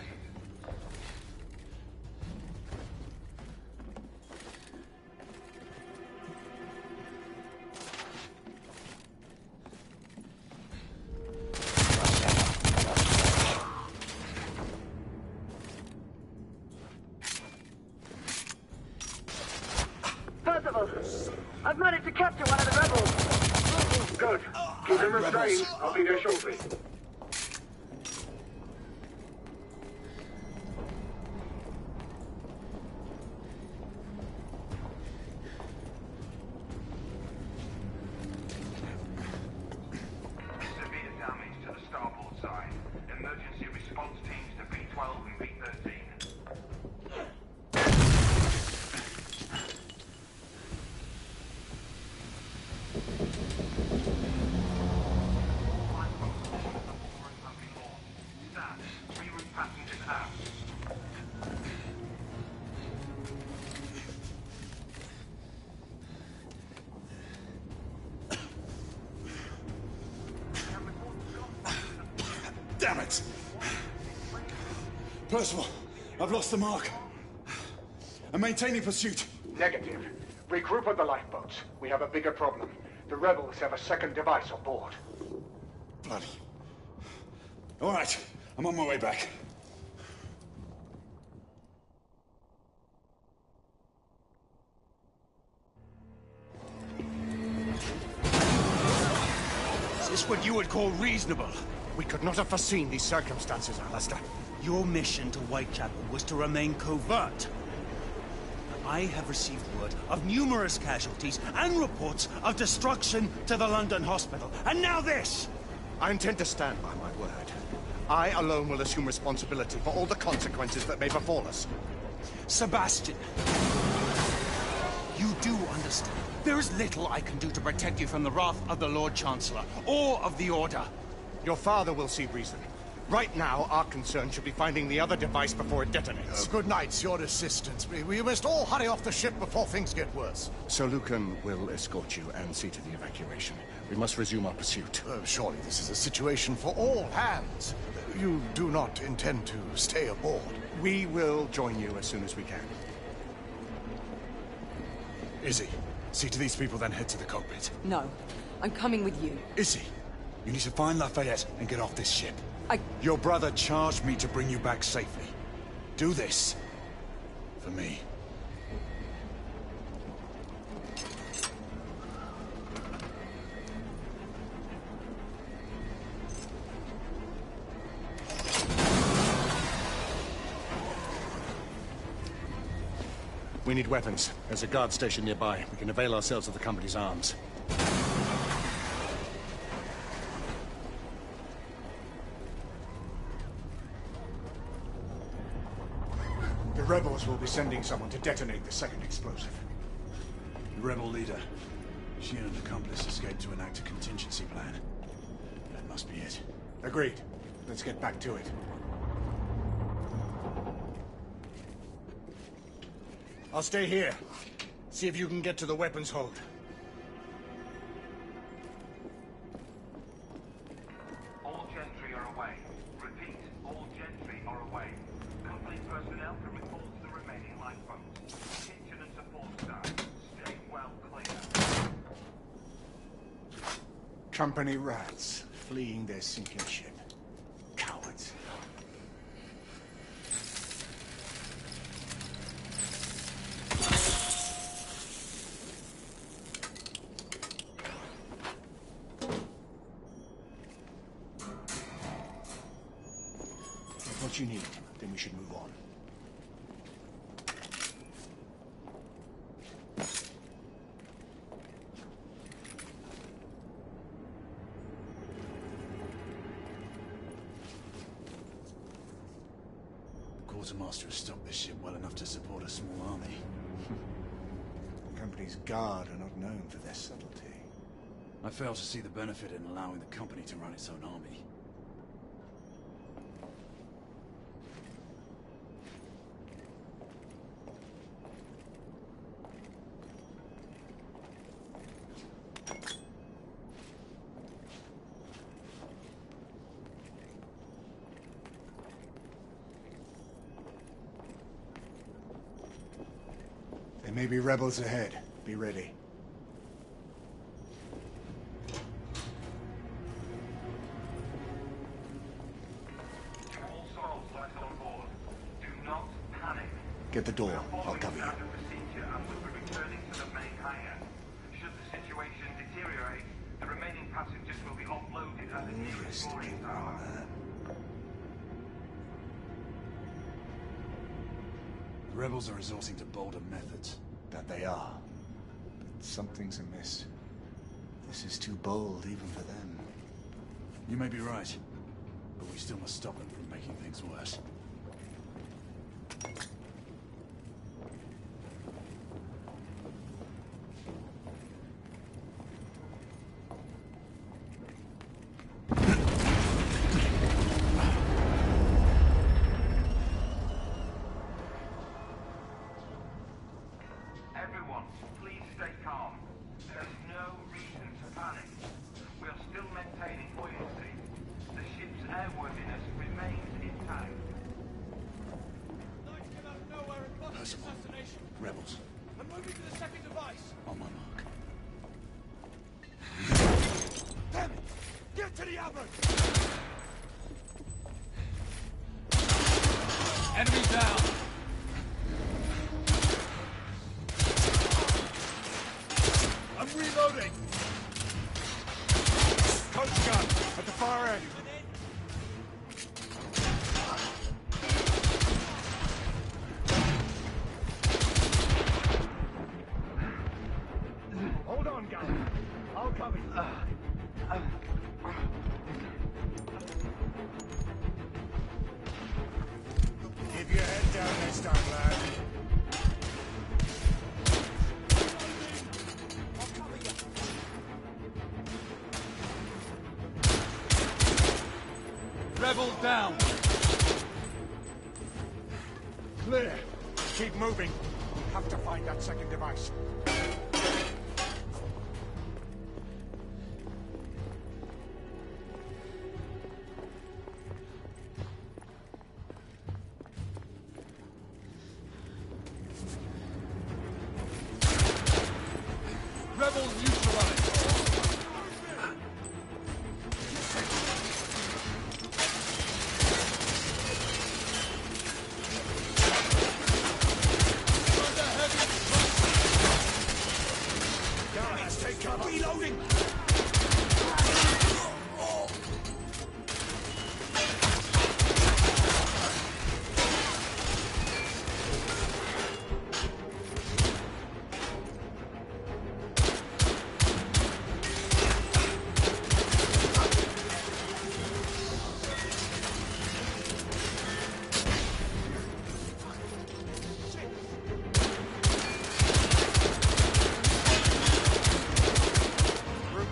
Percival, I've managed to capture one of the rebels. Good. Keep him restrained. I'll be there shortly. Severe damage to the starboard side. Emergency response teams to B-12 and B-13. Passengers out. Damn it! Percival, I've lost the mark. I'm maintaining pursuit. Negative. Regroup on the lifeboats. We have a bigger problem. The rebels have a second device on board. Bloody. All right, I'm on my way back. Is this what you would call reasonable? We could not have foreseen these circumstances, Alistair. Your mission to Whitechapel was to remain covert. I have received word of numerous casualties and reports of destruction to the London hospital. And now this! I intend to stand by my word. I alone will assume responsibility for all the consequences that may befall us. Sebastian, you do understand. There is little I can do to protect you from the wrath of the Lord Chancellor or of the Order. Your father will see reason. Right now, our concern should be finding the other device before it detonates. Good night, your assistants. We must all hurry off the ship before things get worse. Sir Lucan will escort you and see to the evacuation. We must resume our pursuit. Surely this is a situation for all hands. You do not intend to stay aboard? We will join you as soon as we can. Izzy, see to these people, then head to the cockpit. No, I'm coming with you. Izzy, you need to find Lafayette and get off this ship. I... Your brother charged me to bring you back safely. Do this. For me. We need weapons. There's a guard station nearby. We can avail ourselves of the company's arms. The rebels will be sending someone to detonate the second explosive. The rebel leader. She and an accomplice escaped to enact a contingency plan. That must be it. Agreed. Let's get back to it. I'll stay here. See if you can get to the weapons hold. All gentry are away. Repeat, all gentry are away. Company personnel can report to the remaining lifeboats. Kitchen and support staff, stay well clear. Company rats, fleeing their sinking ship. Cowards. What you need, then we should move on. Quartermaster has stocked this ship well enough to support a small army. The Company's guard are not known for their subtlety. I fail to see the benefit in allowing the Company to run its own army. There may be rebels ahead. Be ready. All souls left on board. Do not panic. Get the door. I'll cover you. Standard procedure and will be returning to the main hangar. Should the situation deteriorate, the remaining passengers will be offloaded at the nearest mooring tower. The rebels are resorting to bolder methods. That they are. But something's amiss. This is too bold even for them. You may be right, but we still must stop them from making things worse. Everyone, please stay calm. There's no reason to panic. We are still maintaining buoyancy. The ship's airworthiness remains intact. Percival, rebels. I'm moving to the second device. On my mark. Damn it! Get to the oven! Enemy down! I'm reloading! Coast gun at the far end. Hold on, guys. I'll cover you. Keep your head down next time, lad. Rebel down! Clear. Keep moving. We have to find that second device. Rebels neutralized! Guys, take cover. Reloading!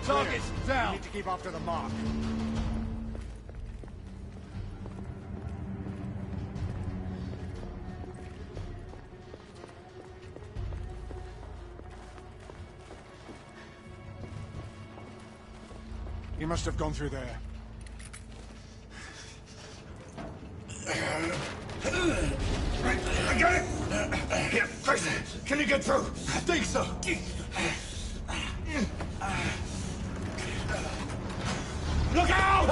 Targets down! We need to keep after the mark. He must have gone through there. I got it! Here, Fraser, can you get through? I think so. Look out!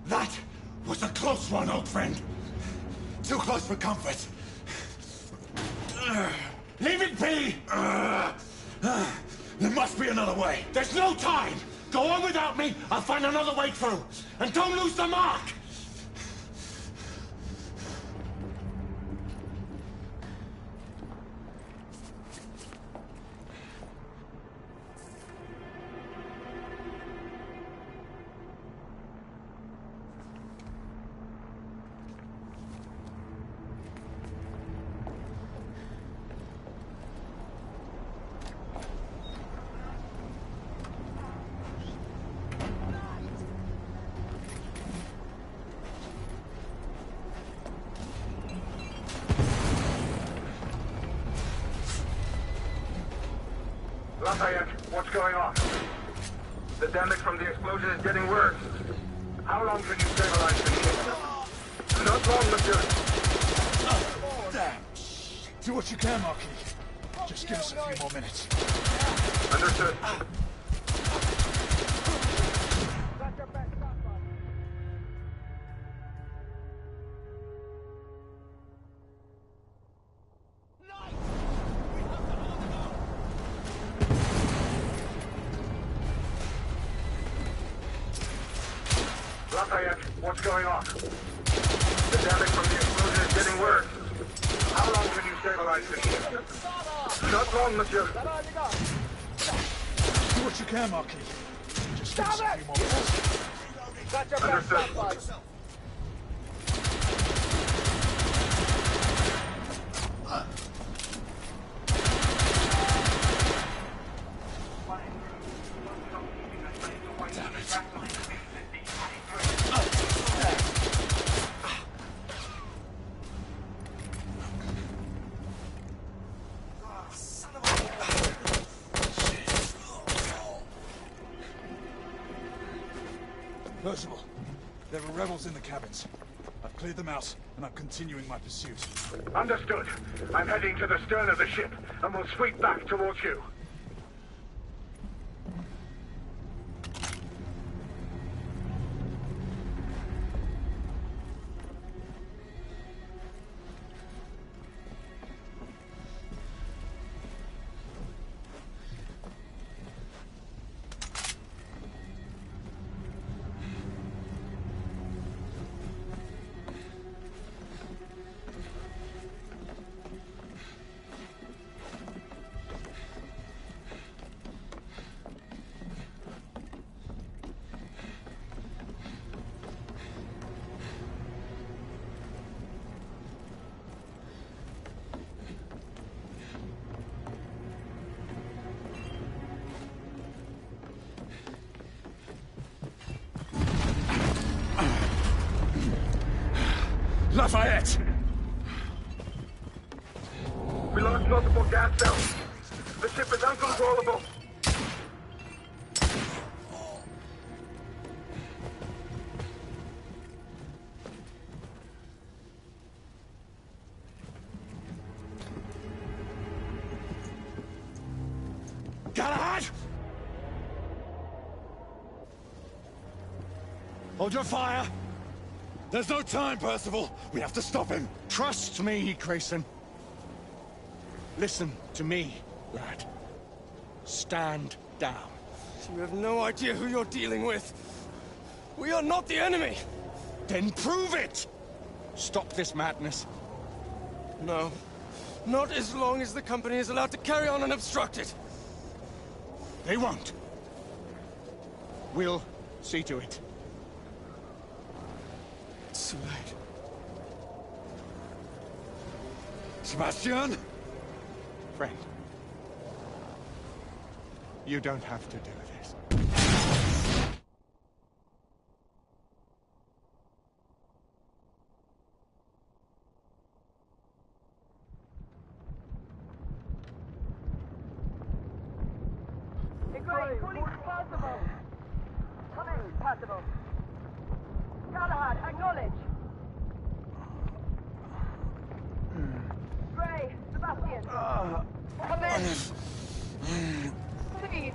That was a close one, old friend. Too close for comfort. Leave it be! There must be another way. There's no time! Go on without me, I'll find another way through. And don't lose the mark! Lafayette, what's going on? The damage from the explosion is getting worse. How long can you stabilize the ship? Not long, monsieur. Damn. Do what you can, Marquis. Just give us a few more minutes. Understood. Lafayette, what's going on? The damage from the explosion is getting worse. How long can you stabilize the ship? Not long, monsieur. Do what you can, Marquis. Just give us a few more minutes. Understood. Percival, there are rebels in the cabins. I've cleared them out, and I'm continuing my pursuit. Understood. I'm heading to the stern of the ship, and will sweep back towards you. Lafayette! We lost multiple gas cells. The ship is uncontrollable. Galahad! Hold your fire! There's no time, Percival! We have to stop him! Trust me, Grayson. Listen to me, lad. Stand down. You have no idea who you're dealing with. We are not the enemy! Then prove it! Stop this madness. No. Not as long as the company is allowed to carry on unobstructed. They won't. We'll see to it. It's too late. Sebastian? Friend. You don't have to do this. Hey, Gray, calling for Percival. Come in, Percival. Galahad, acknowledge. Gray, Sebastian. Come in. Please.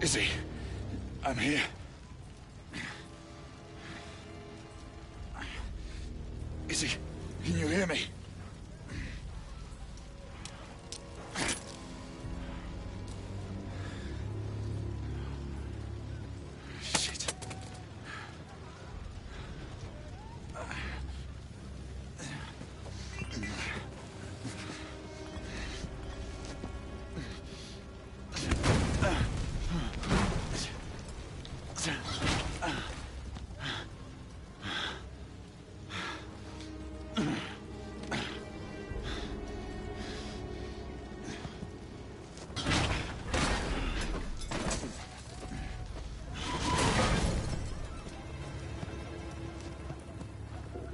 Izzy, I'm here. Izzy, can you hear me? Shit.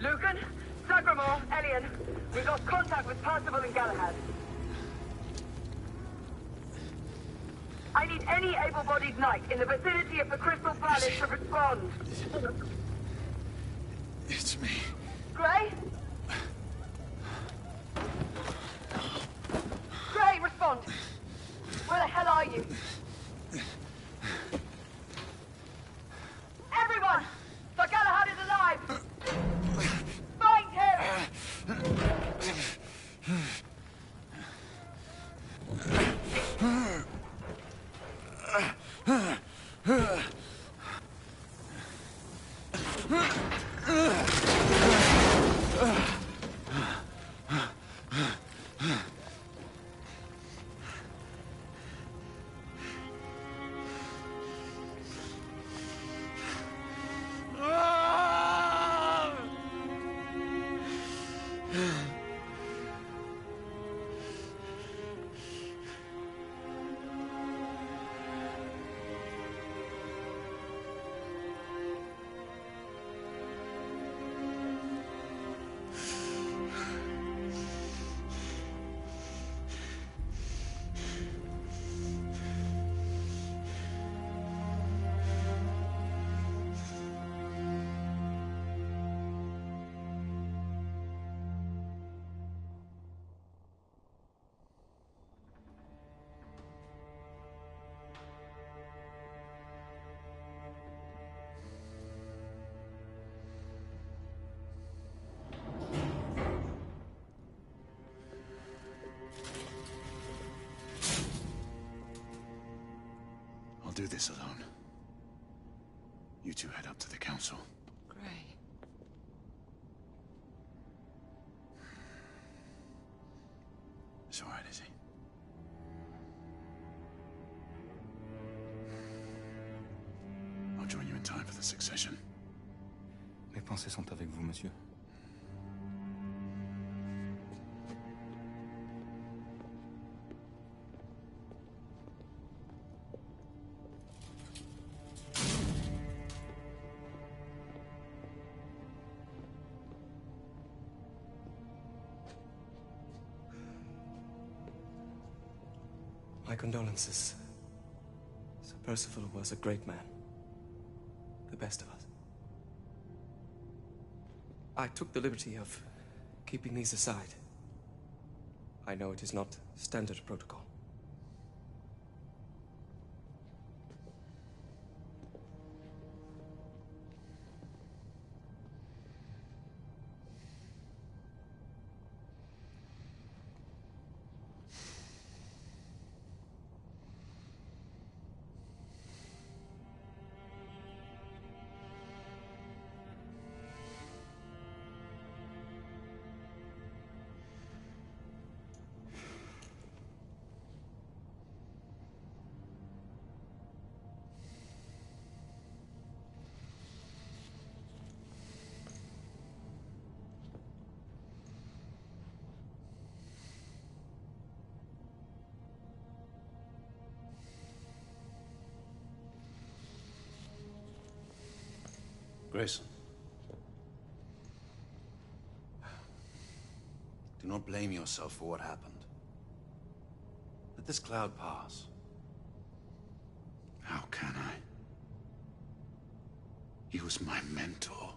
Lucan, Sagramore, Elian, we lost contact with Percival and Galahad. I need any able-bodied knight in the vicinity of the Crystal Palace to respond. It's me. Gray? Gray, respond! Where the hell are you? Everyone! Sir Galahad is alive! Find him! I'll do this alone. You two head up to the council. Gray. It's all right, Izzy. I'll join you in time for the succession. Mes pensées sont avec vous, monsieur. My condolences. Sir Percival was a great man. The best of us. I took the liberty of keeping these aside. I know it is not standard protocol. Grayson. Do not blame yourself for what happened. Let this cloud pass. How can I? He was my mentor.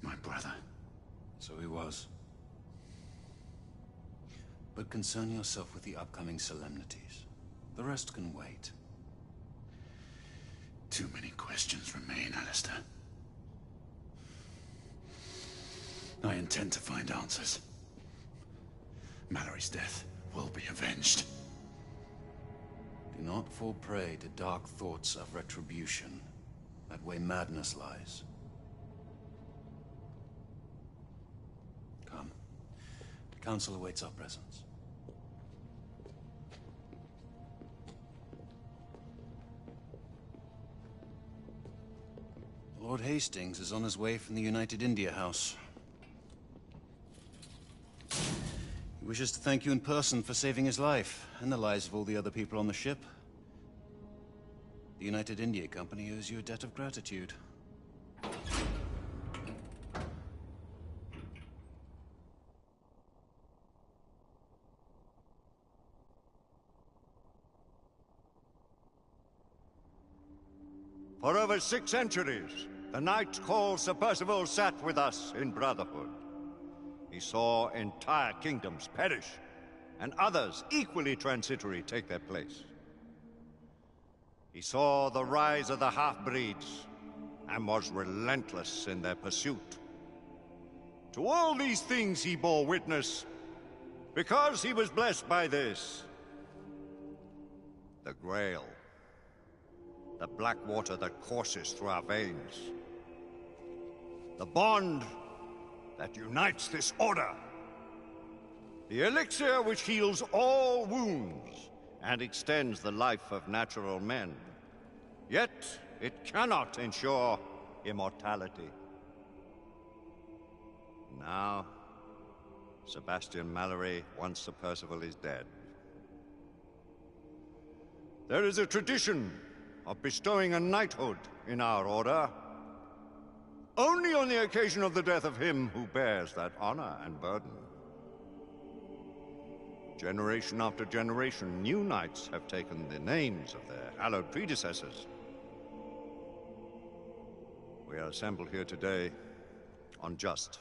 My brother. So he was. But concern yourself with the upcoming solemnities. The rest can wait. Too many questions remain, Alistair. I intend to find answers. Mallory's death will be avenged. Do not fall prey to dark thoughts of retribution. That way madness lies. Come. The Council awaits our presence. Lord Hastings is on his way from the United India House. He wishes to thank you in person for saving his life, and the lives of all the other people on the ship. The United India Company owes you a debt of gratitude. For over 6 centuries, the knight called Sir Percival sat with us in brotherhood. He saw entire kingdoms perish, and others equally transitory take their place. He saw the rise of the half-breeds, and was relentless in their pursuit. To all these things he bore witness, because he was blessed by this. The Grail. The black water that courses through our veins. The bond that unites this order. The elixir which heals all wounds and extends the life of natural men. Yet, it cannot ensure immortality. Now, Sebastian Mallory, once Sir Percival, is dead. There is a tradition of bestowing a knighthood in our order, only on the occasion of the death of him who bears that honor and burden. Generation after generation, new knights have taken the names of their hallowed predecessors. We are assembled here today on just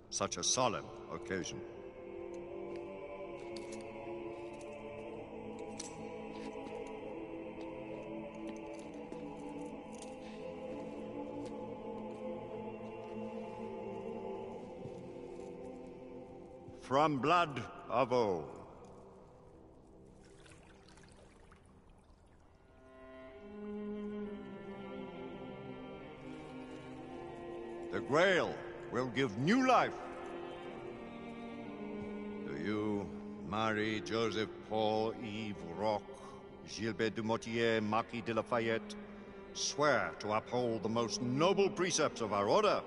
such a solemn occasion. From blood of old. The Grail will give new life to you, Marie Joseph Paul Yves Roch, Gilbert du Motier, Marquis de Lafayette, swear to uphold the most noble precepts of our order.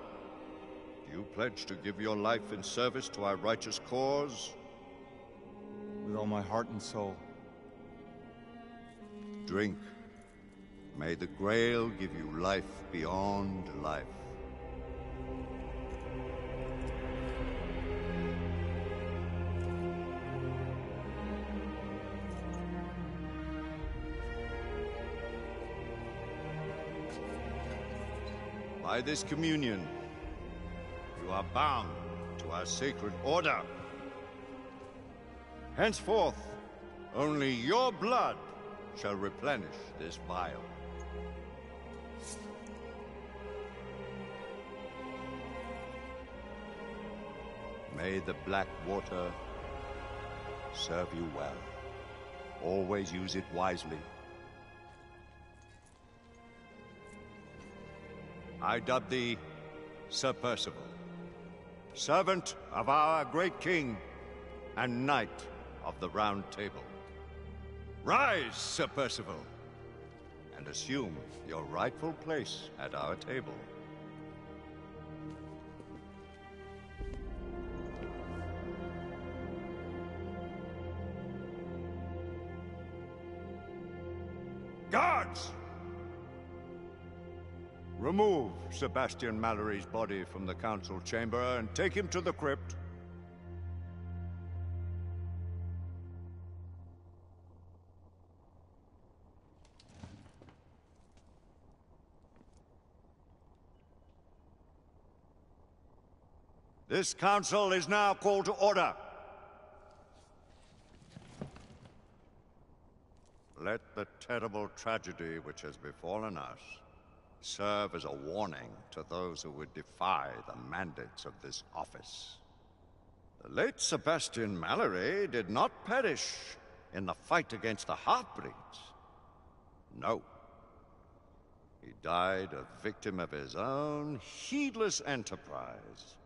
Do you pledge to give your life in service to our righteous cause? With all my heart and soul. Drink. May the Grail give you life beyond life. By this communion, you are bound to our sacred order. Henceforth, only your blood shall replenish this vial. May the black water serve you well. Always use it wisely. I dub thee Sir Percival, servant of our great king and knight of the Round Table. Rise, Sir Percival, and assume your rightful place at our table. Guards! Remove Sebastian Mallory's body from the council chamber and take him to the crypt. This council is now called to order. let the terrible tragedy which has befallen us serve as a warning to those who would defy the mandates of this office. The late Sebastian Mallory did not perish in the fight against the Half-Breeds. No. He died a victim of his own heedless enterprise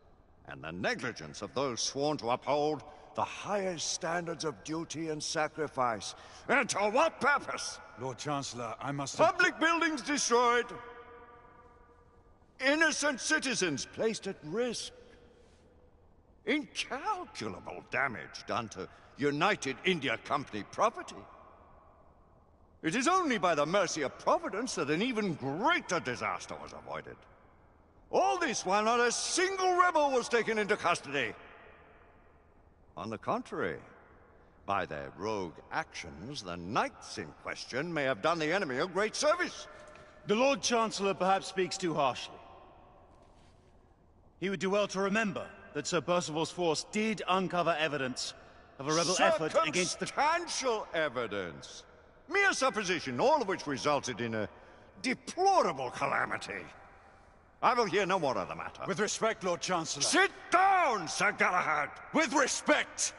and the negligence of those sworn to uphold the highest standards of duty and sacrifice. And to what purpose? Lord Chancellor, I must... Public buildings destroyed. Innocent citizens placed at risk. Incalculable damage done to United India Company property. It is only by the mercy of Providence that an even greater disaster was avoided. All this while not a single rebel was taken into custody. On the contrary, by their rogue actions, the knights in question may have done the enemy a great service. The Lord Chancellor perhaps speaks too harshly. He would do well to remember that Sir Percival's force did uncover evidence of a rebel effort against the... Circumstantial evidence. Mere supposition, all of which resulted in a deplorable calamity. I will hear no more of the matter. With respect, Lord Chancellor. Sit down, Sir Galahad! With respect!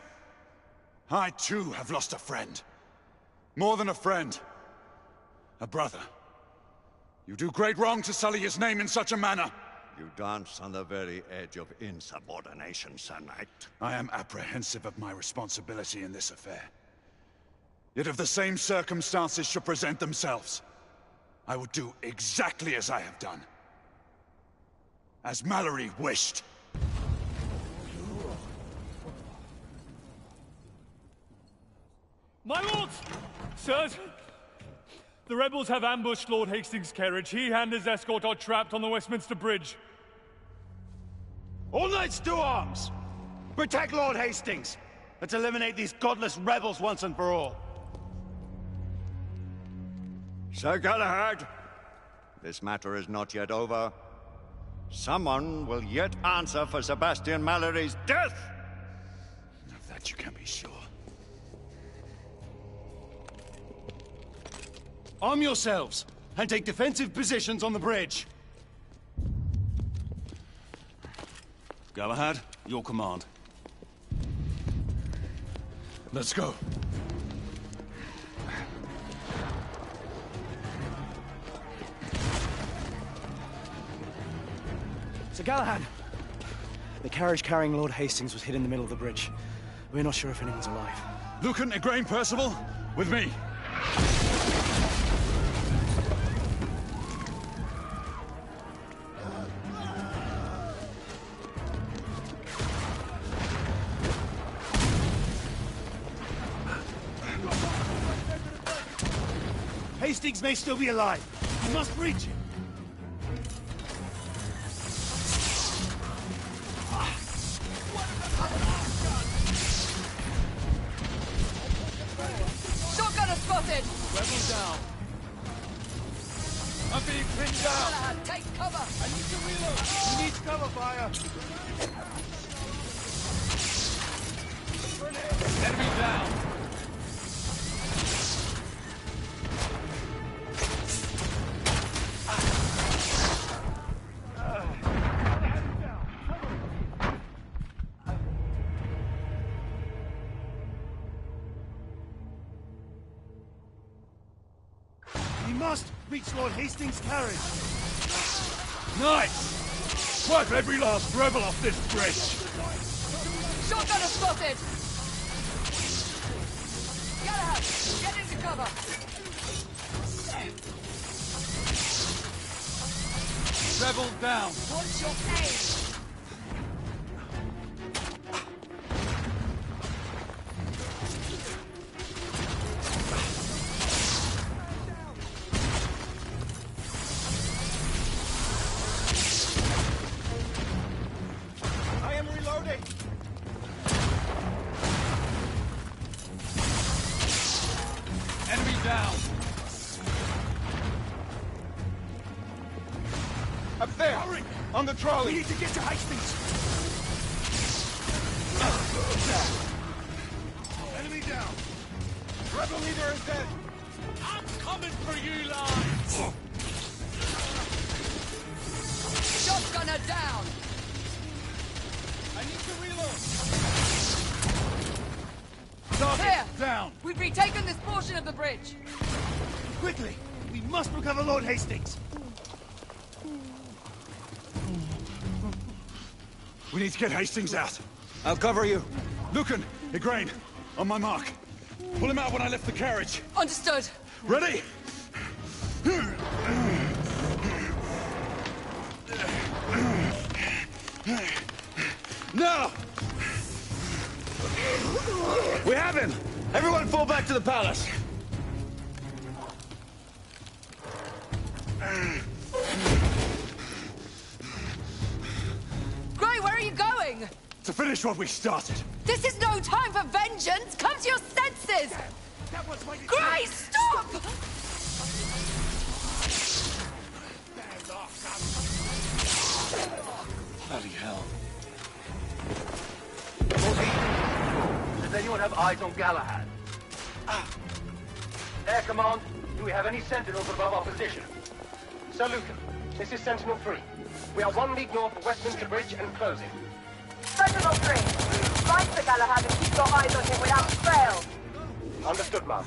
I, too, have lost a friend. More than a friend. A brother. You do great wrong to sully his name in such a manner. You dance on the very edge of insubordination, Sir Knight. I am apprehensive of my responsibility in this affair. Yet if the same circumstances should present themselves, I will do exactly as I have done. As Mallory wished. My lords! Sirs! The rebels have ambushed Lord Hastings' carriage. He and his escort are trapped on the Westminster Bridge. All knights to arms! Protect Lord Hastings! Let's eliminate these godless rebels once and for all. Sir Galahad, this matter is not yet over. Someone will yet answer for Sebastian Mallory's death! Of that you can be sure. Arm yourselves, and take defensive positions on the bridge. Galahad, your command. Let's go. Sir Galahad! The carriage carrying Lord Hastings was hid in the middle of the bridge. We're not sure if anyone's alive. Lucan, Igraine, Percival, with me. Hastings may still be alive. We must reach him. Shotgunner spotted! Rebel down. I'm being pinned down. Galahad, take cover! I need to reload. He needs cover fire. Enemy down. We must reach Lord Hastings' carriage. Nice! Wipe every last rebel off this bridge. Shotgunner spotted! Galahad, get into cover! Rebel down. What's your aim? I am reloading. Enemy down. Up there! Hurry! On the trolley! We need to get to Hastings! Enemy down! Rebel leader is dead! Coming for you, lads! Shotgunner down! I need to reload! Here! Down! We've retaken this portion of the bridge! Quickly! We must recover Lord Hastings! We need to get Hastings out. I'll cover you. Lucan, Igraine, on my mark. Pull him out when I lift the carriage. Understood. Ready? No! We have him! Everyone fall back to the palace! Grey, where are you going? To finish what we started. This is no time for vengeance! Come to your senses! Grey, stop! Bloody hell. Does anyone have eyes on Galahad? Air Command, do we have any sentinels above our position? Sir Lucan, this is Sentinel 3. We are 1 league north of Westminster Bridge and closing. Sentinel 3, find the Galahad and keep your eyes on him without fail. Understood, ma'am.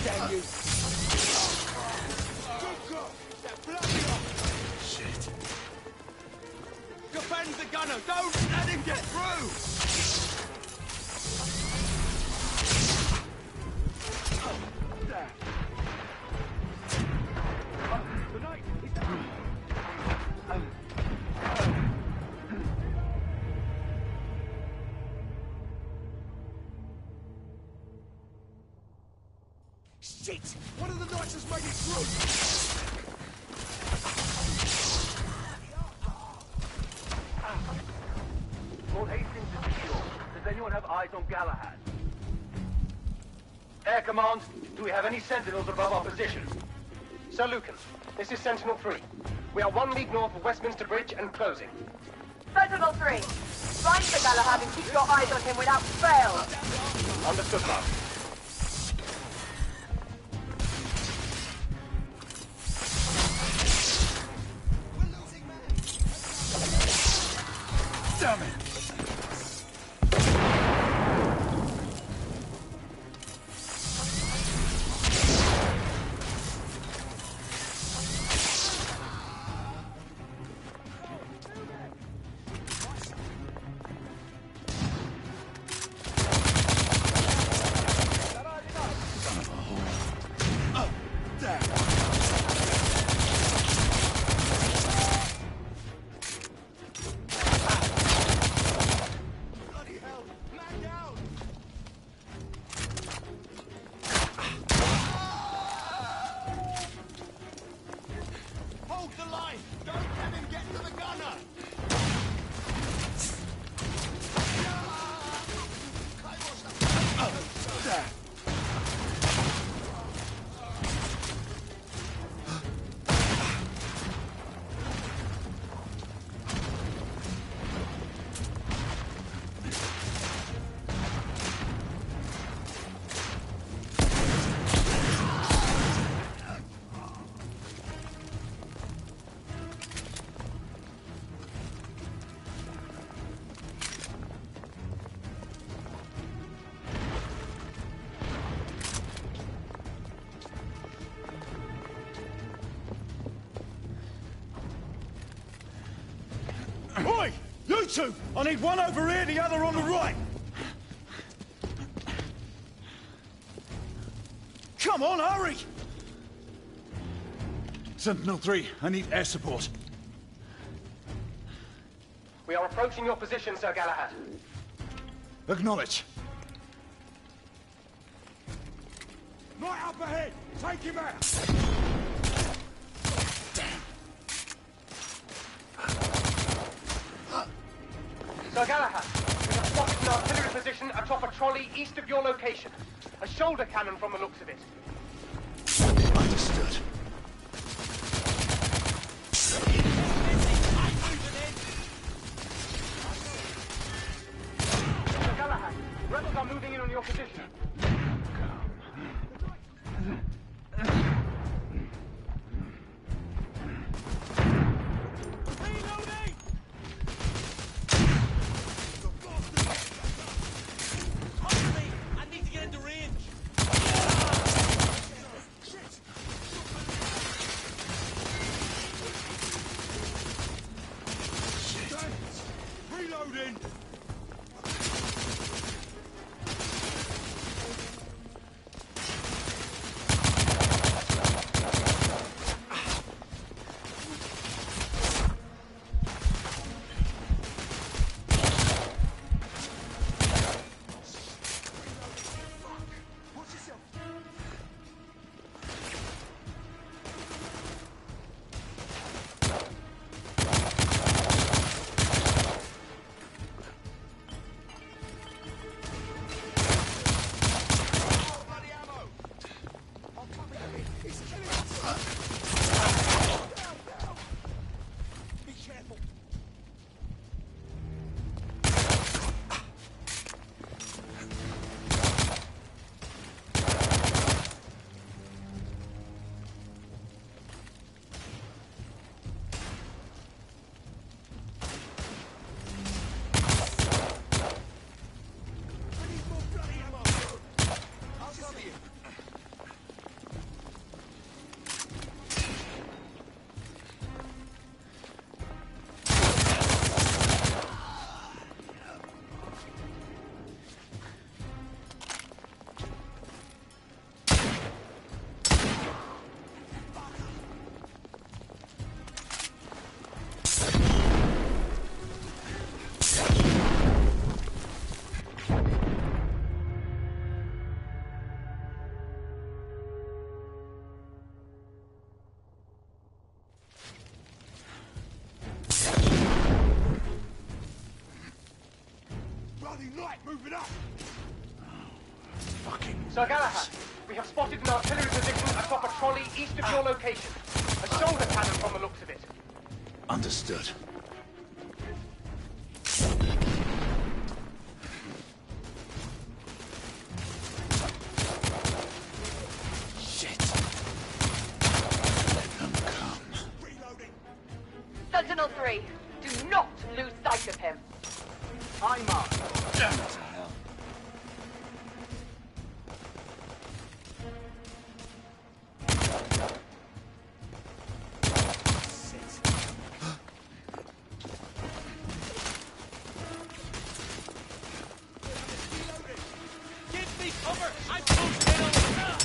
Damn you! Shit. Defend the gunner! Don't let him get through! Shit! One of the knights has made it through! Lord Hastings is secure. Does anyone have eyes on Galahad? Air Command, do we have any sentinels above our position? Sir Lucan, this is Sentinel 3. We are 1 league north of Westminster Bridge and closing. Sentinel 3, find the Galahad and keep your eyes on him without fail. Understood, ma'am. Damn it! Oi! You two! I need one over here, the other on the right! Come on, hurry! Sentinel-3, I need air support. We are approaching your position, Sir Galahad. Acknowledge. Right up ahead! Take him out! Sir Galahad, we have spotted an artillery position atop a trolley east of your location. A shoulder cannon from the looks of it. Understood. Sir Galahad, rebels are moving in on your position. Reloading! Move it up! Sir Galahad, we have spotted an artillery position atop a trolley east of your location. A shoulder cannon from the looks of it. Understood. Sentinel-3, do not lose sight of him. I mark. Damn it to hell. Give me cover! I'm posted on the ground!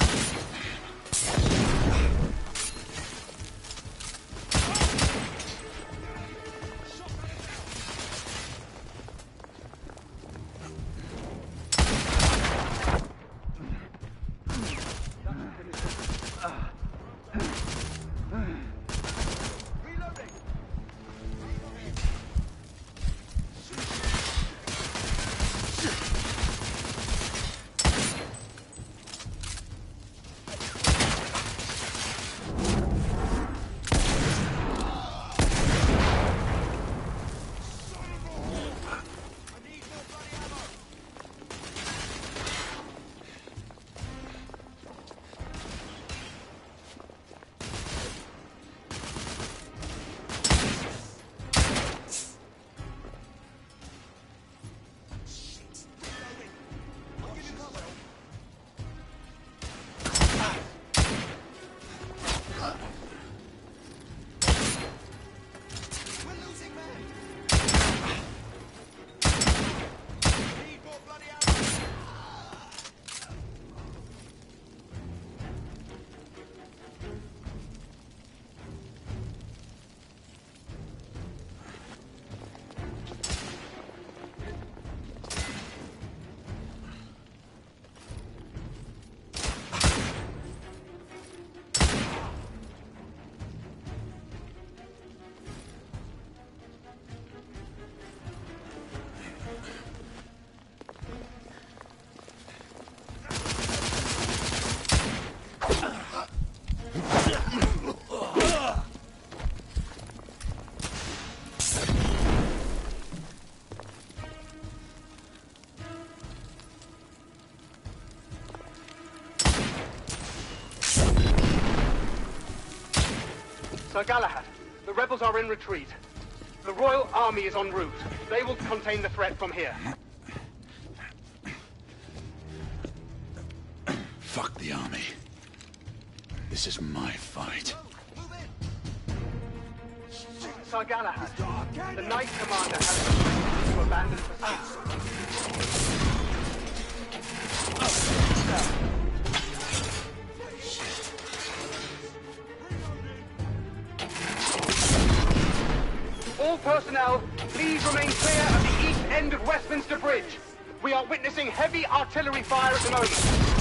Sir Galahad, the rebels are in retreat. The Royal Army is en route. They will contain the threat from here. Fuck the army. This is my fight. Sir Galahad, the Knight Commander has ordered to abandon pursuit. All personnel, please remain clear of the east end of Westminster Bridge. We are witnessing heavy artillery fire at the moment.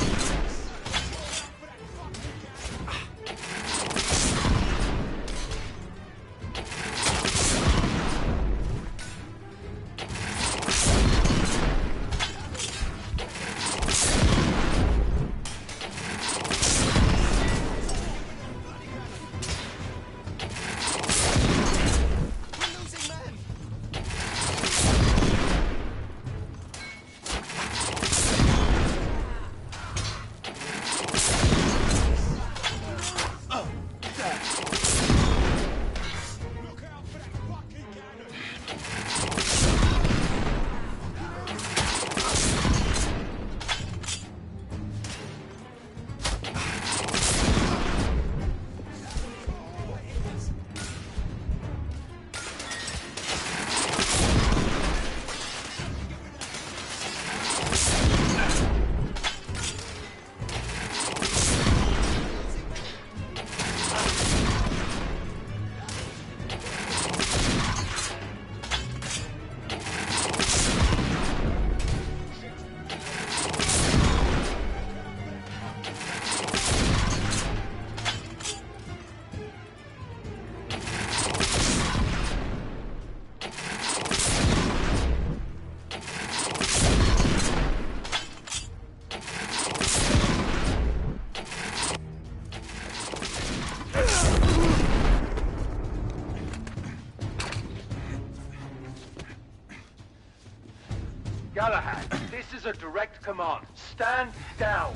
Galahad, this is a direct command. Stand down.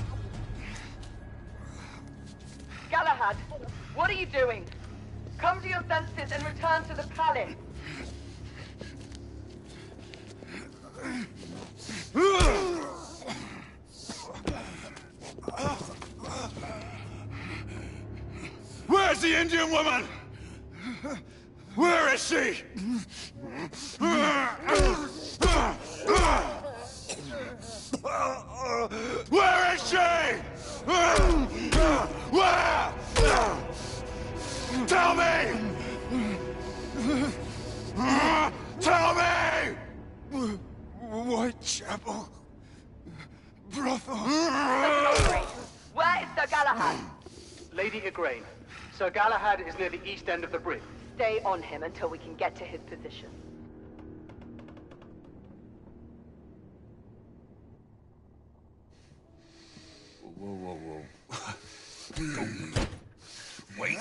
Galahad, what are you doing? Come to your senses and return to the palace. Where's the Indian woman? Where is she? Where is she? Where? Tell me! Tell me! Whitechapel. Brothel. Where is Sir Galahad? Lady Igraine, Sir Galahad is near the east end of the bridge. Stay on him until we can get to his position. Whoa. Wait.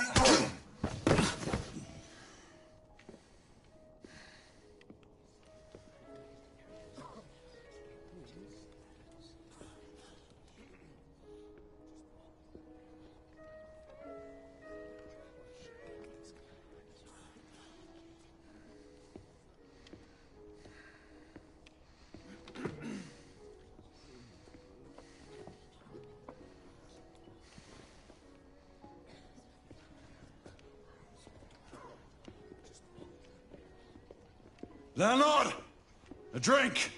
Leonard! A drink!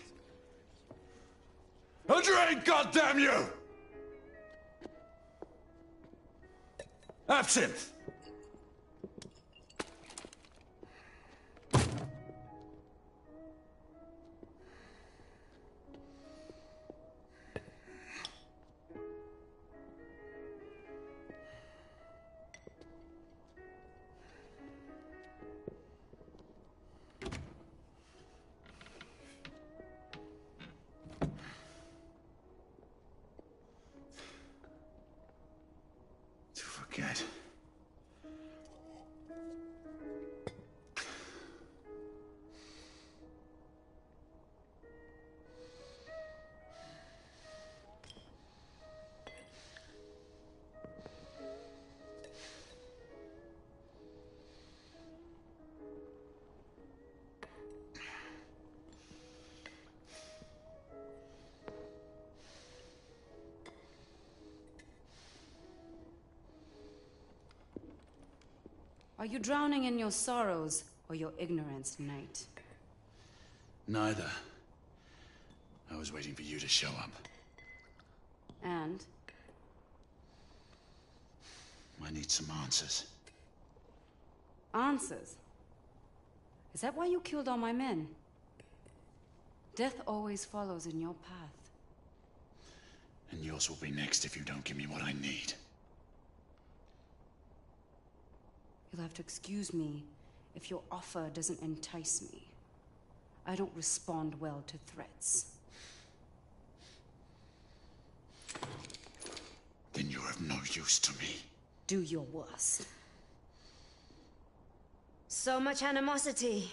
A drink, goddamn you! Absinthe! Forget. Are you drowning in your sorrows or your ignorance, Knight? Neither. I was waiting for you to show up. And? I need some answers. Answers? Is that why you killed all my men? Death always follows in your path. And yours will be next if you don't give me what I need. You'll have to excuse me if your offer doesn't entice me. I don't respond well to threats. Then you're of no use to me. Do your worst. So much animosity.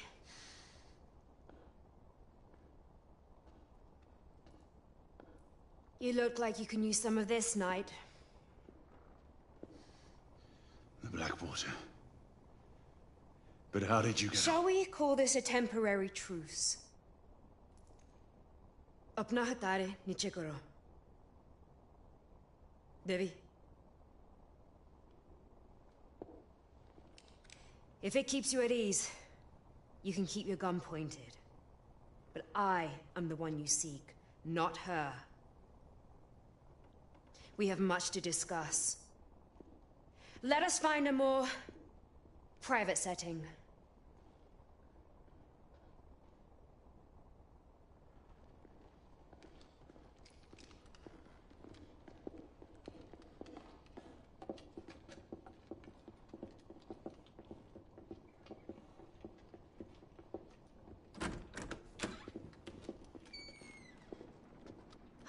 You look like you can use some of this, Knight. The Blackwater. But how did you get... Shall we call this a temporary truce? Apna hatare niche karo. Devi. If it keeps you at ease, you can keep your gun pointed. But I am the one you seek, not her. We have much to discuss. Let us find a more private setting.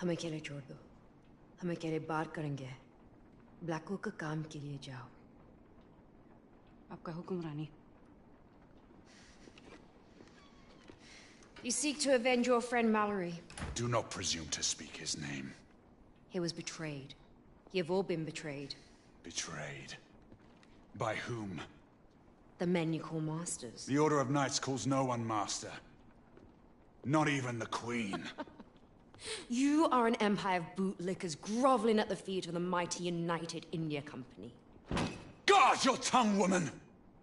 हमें अकेले छोड़ दो हम अकेले बात करेंगे Blanco का काम के लिए जाओ आपका हुक्म रानी You seek to avenge your friend Mallory. Do not presume to speak his name. He was betrayed. You've all been betrayed. Betrayed? By whom? The men you call masters. The Order of Knights calls no one master. Not even the Queen. You are an empire of bootlickers groveling at the feet of the mighty United India Company. Guard your tongue, woman!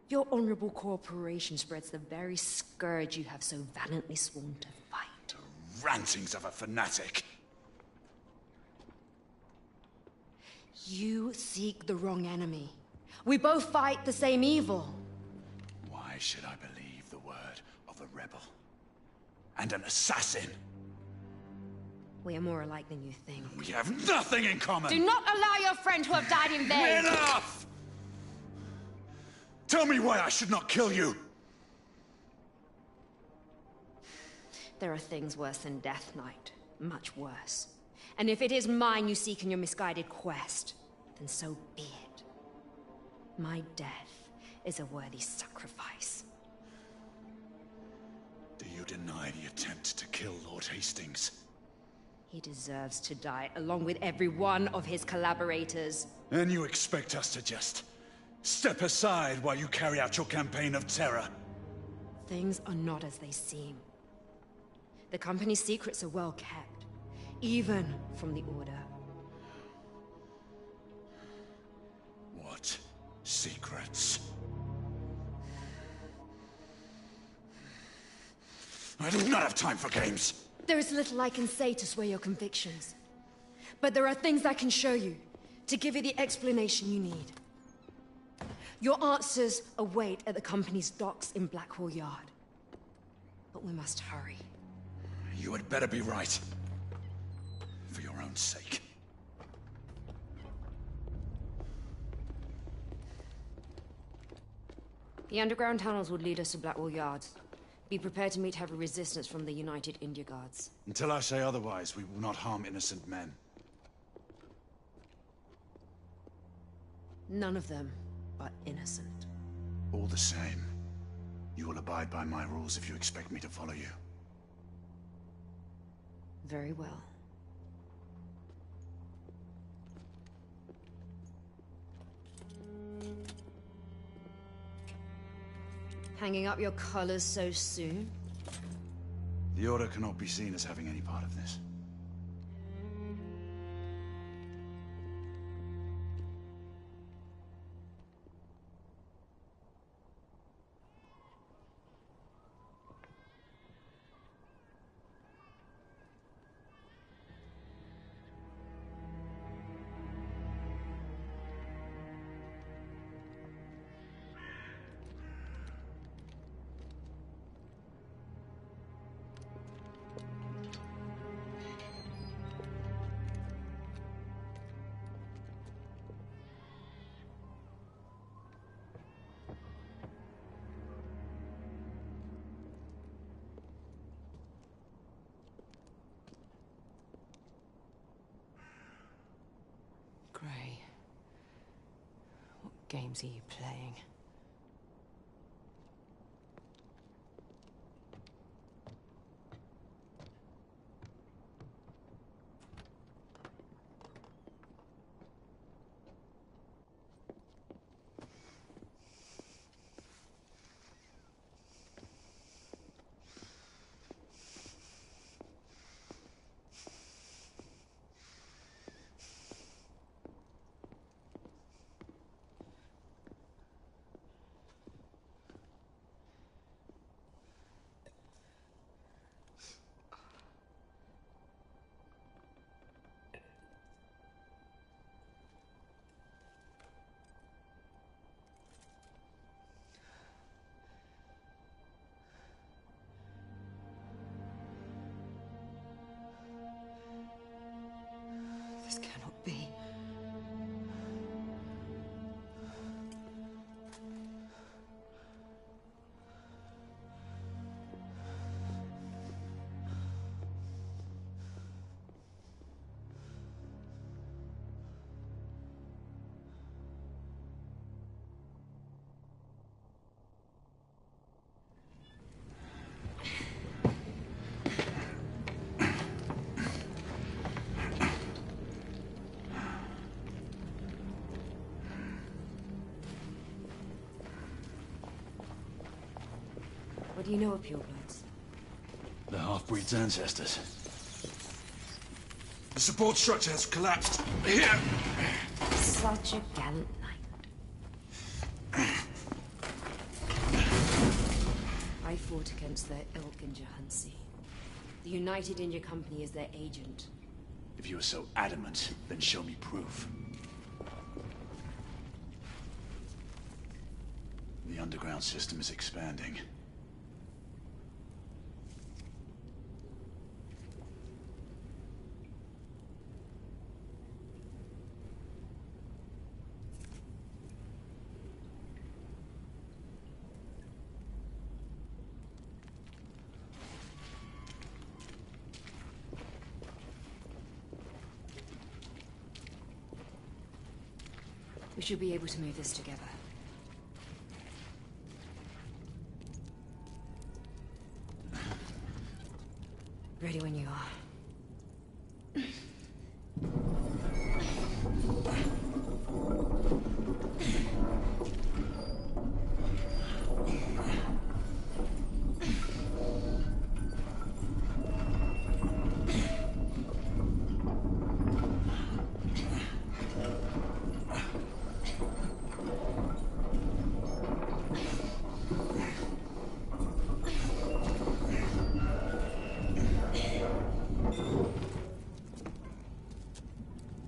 Your honorable corporation spreads the very scourge you have so valiantly sworn to fight. The rantings of a fanatic. You seek the wrong enemy. We both fight the same evil. Why should I believe the word of a rebel? And an assassin? We are more alike than you think. We have nothing in common! Do not allow your friend to have died in vain! Enough! Tell me why I should not kill you! There are things worse than Death Knight. Much worse. And if it is mine you seek in your misguided quest, then so be it. My death is a worthy sacrifice. Do you deny the attempt to kill Lord Hastings? He deserves to die, along with every one of his collaborators. And you expect us to just step aside while you carry out your campaign of terror? Things are not as they seem. The company's secrets are well kept, even from the Order. What secrets? I do not have time for games! There is little I can say to sway your convictions. But there are things I can show you, to give you the explanation you need. Your answers await at the company's docks in Blackwall Yard. But we must hurry. You had better be right. For your own sake. The underground tunnels would lead us to Blackwall Yards. Be prepared to meet heavy resistance from the United India Guards. Until I say otherwise, we will not harm innocent men. None of them are innocent. All the same, you will abide by my rules if you expect me to follow you. Very well. Hanging up your colors so soon? The Order cannot be seen as having any part of this. games are you playing? This cannot be. What do you know of purebloods? The half-breed's ancestors. The support structure has collapsed. Here! Such a gallant knight. I fought against their ilk in Jahansi. The United India Company is their agent. If you are so adamant, then show me proof. The underground system is expanding. We should be able to move this together. Ready when you are.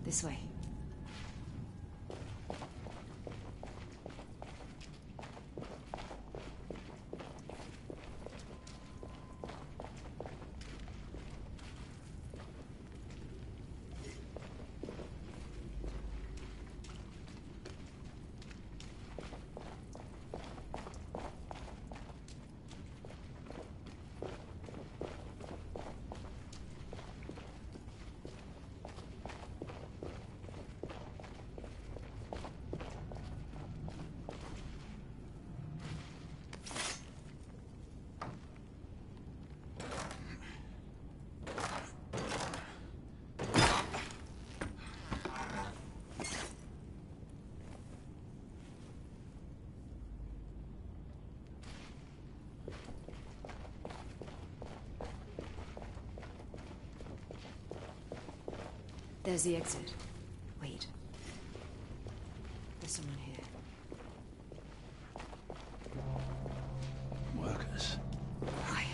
This way. There's the exit. Wait. There's someone here. Workers. Quiet.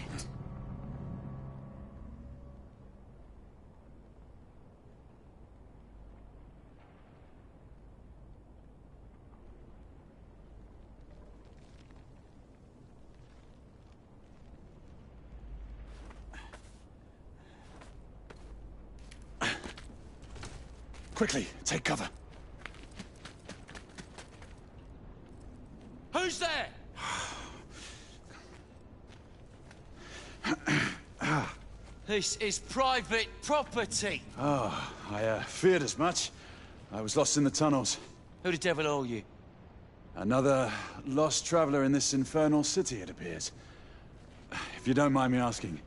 Quickly, take cover. Who's there? This is private property. Oh, I feared as much. I was lost in the tunnels. Who the devil are you? Another lost traveler in this infernal city, it appears. If you don't mind me asking,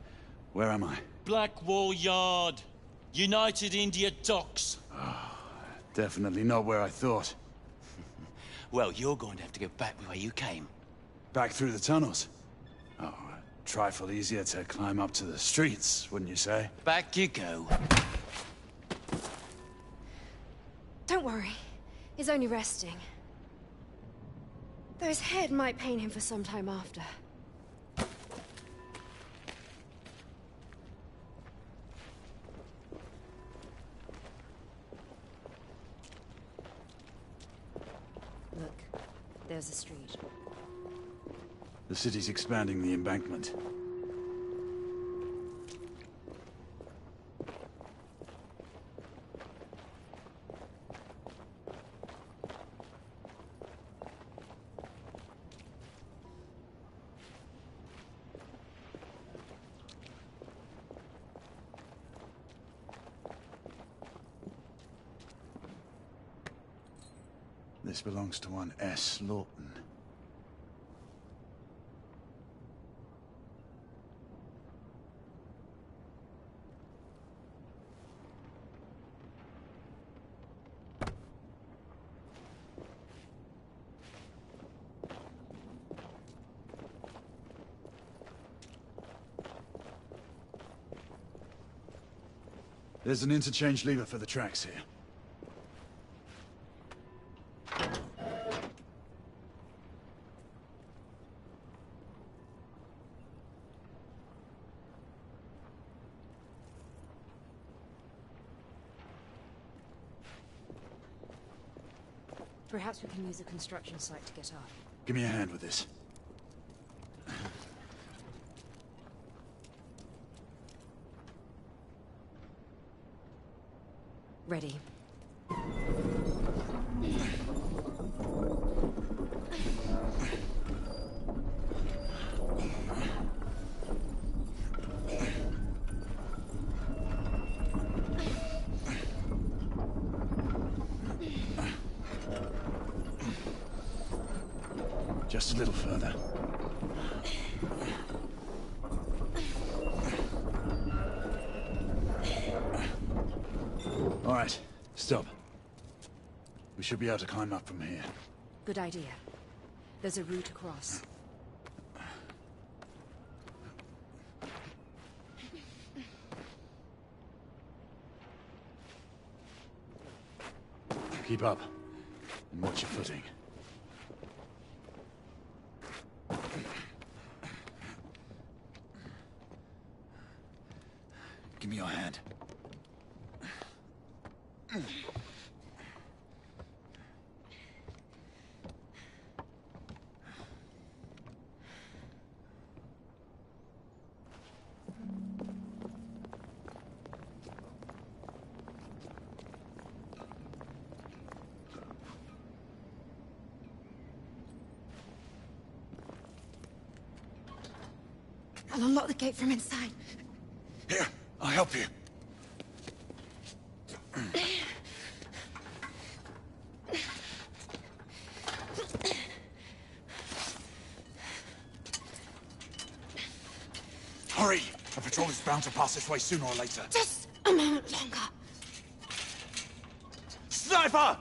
where am I? Blackwall Yard. United India Docks. Definitely not where I thought. Well, you're going to have to go back the way you came. Back through the tunnels? Oh, a trifle easier to climb up to the streets, wouldn't you say? Back you go. Don't worry. He's only resting. Though his head might pain him for some time after. Look, there's a street. The city's expanding the embankment. This belongs to one S. Lawton. There's an interchange lever for the tracks here. Perhaps we can use a construction site to get up. Give me a hand with this. Ready. Just a little further. All right, stop. We should be able to climb up from here. Good idea. There's a route across. Keep up, and watch your footing. Give me your hand. I'll unlock the gate from inside. Here, I'll help you. Hurry! A patrol is bound to pass this way sooner or later. Just a moment longer. Sniper!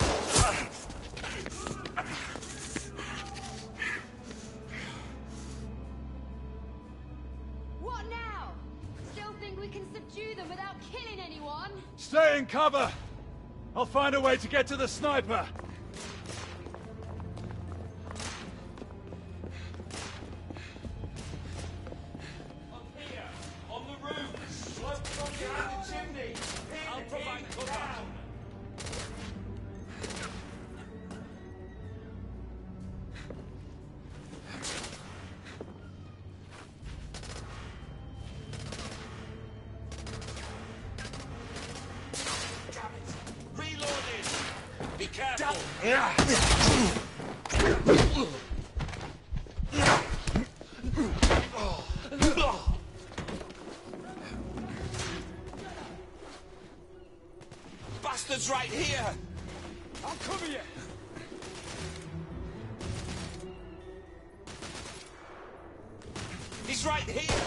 What now? Still think we can subdue them without killing anyone? Stay in cover! I'll find a way to get to the sniper! Bastards right here! I'll cover you! right here!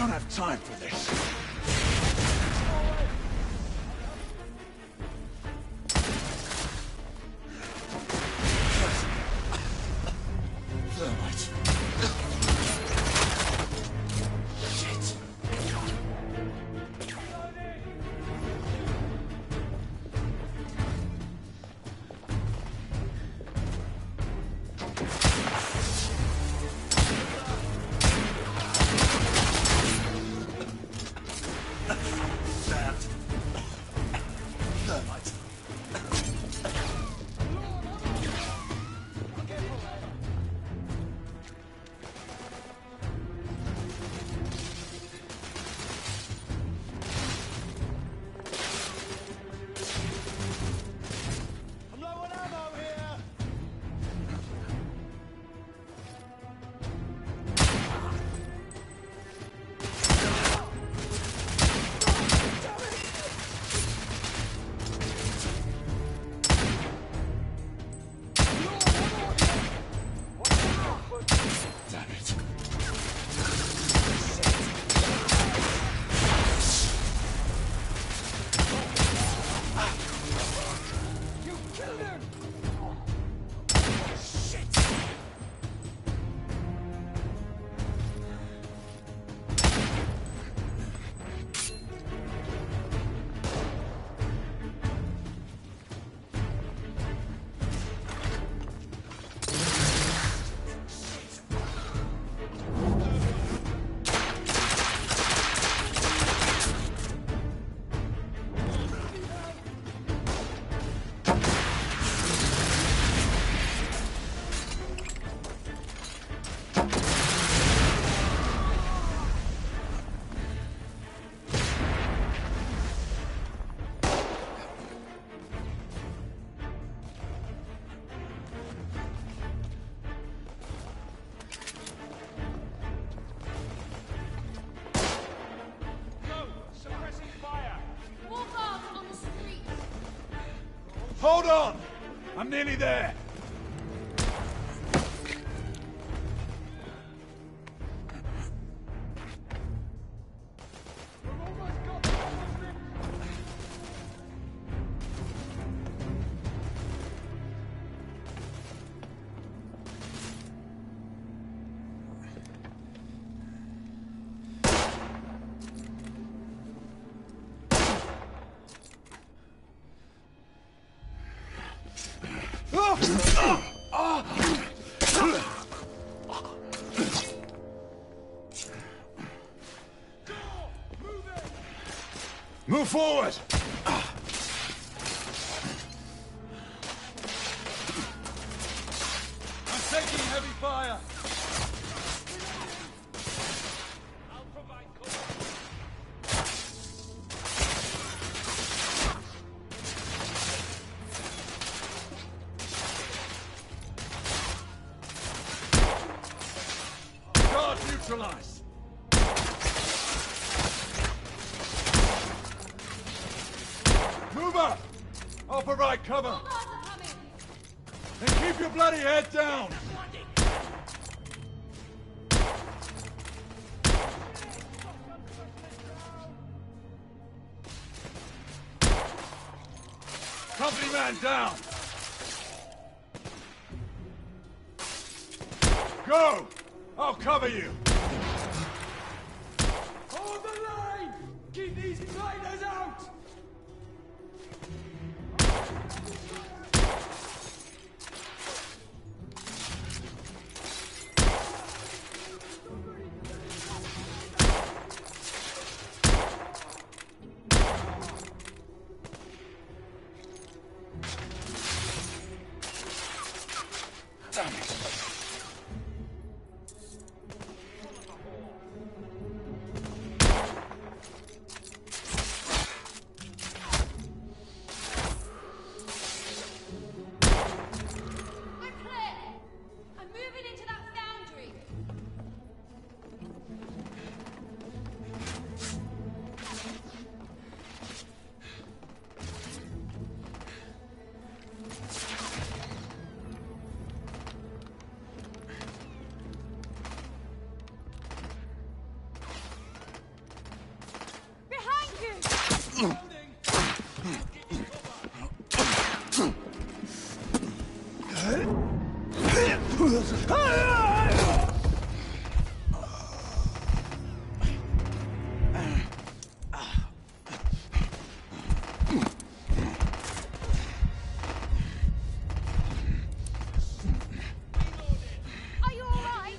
don't have time for this. Thermite. Shit. Hold on! I'm nearly there. Move forward! I'm taking heavy fire! I'll provide cover. Guard neutralized! Move up! I'll provide cover! And keep your bloody head down! Company man down! Go! I'll cover you! Hold the line! Keep these fighters out! Are you all right?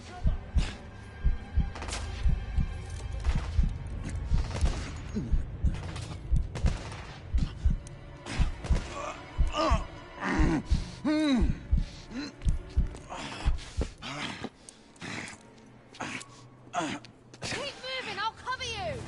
Keep moving, I'll cover you!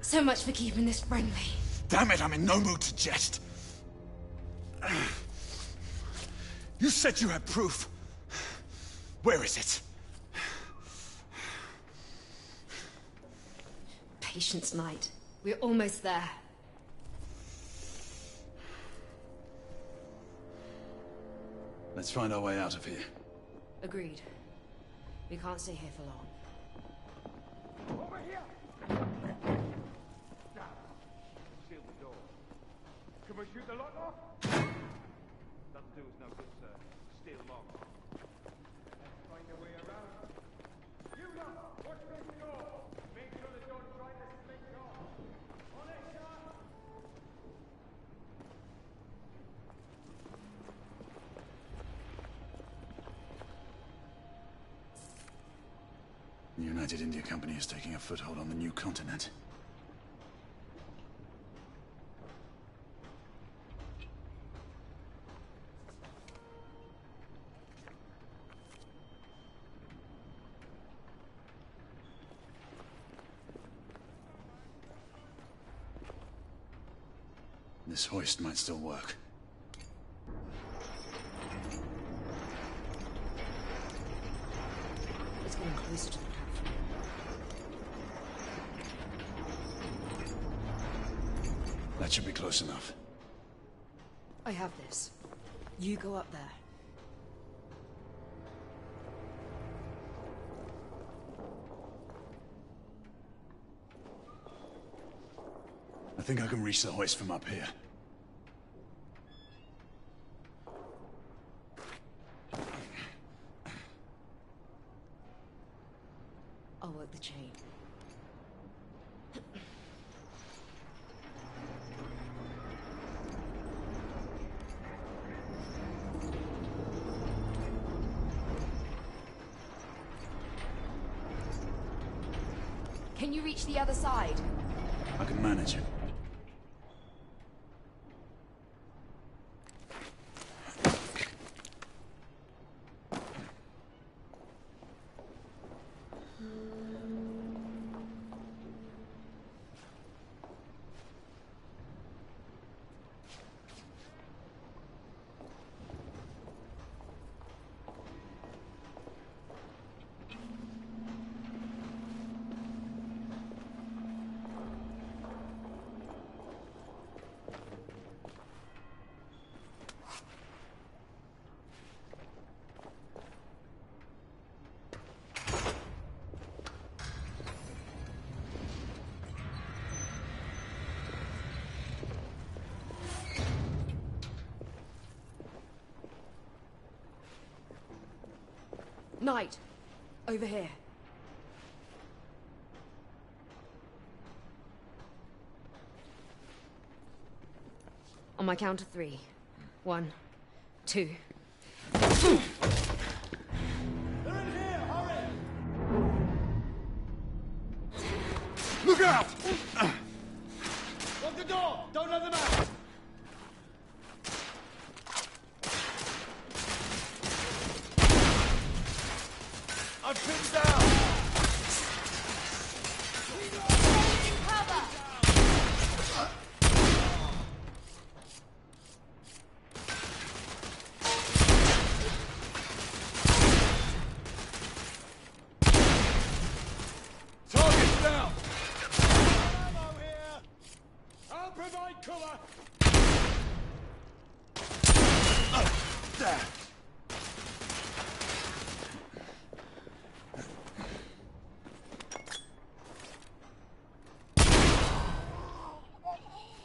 So much for keeping this friendly. Damn it, I'm in no mood to jest. You said you had proof. Where is it? Patience, Knight. We're almost there. Let's find our way out of here. Agreed. We can't stay here for long. Over here! Now, seal the door. Can we shoot the lock off? That'll do us no good, sir. Still locked. Let's find a way around. You lot, watch this door! Make sure the door tries to split off. On it, John! The United India Company is taking a foothold on the new continent. This hoist might still work. It's getting closer to the platform. That should be close enough. I have this. You go up there. I think I can reach the hoist from up here. I'll work the chain. Can you reach the other side? I can manage it. Knight, over here. On my count of 3. 1, 2. Look out! Lock the door! Don't let them out! I'm pinned down!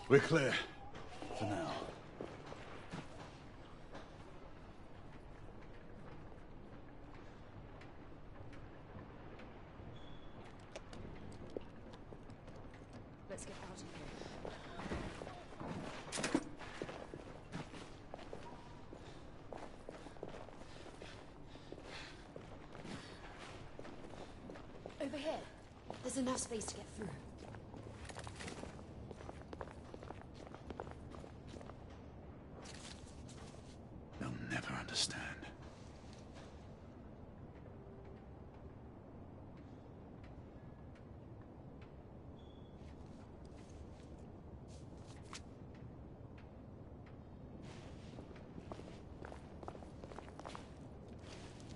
We're clear. For now. Let's get out of here. Over here. There's enough space to get through. They'll never understand.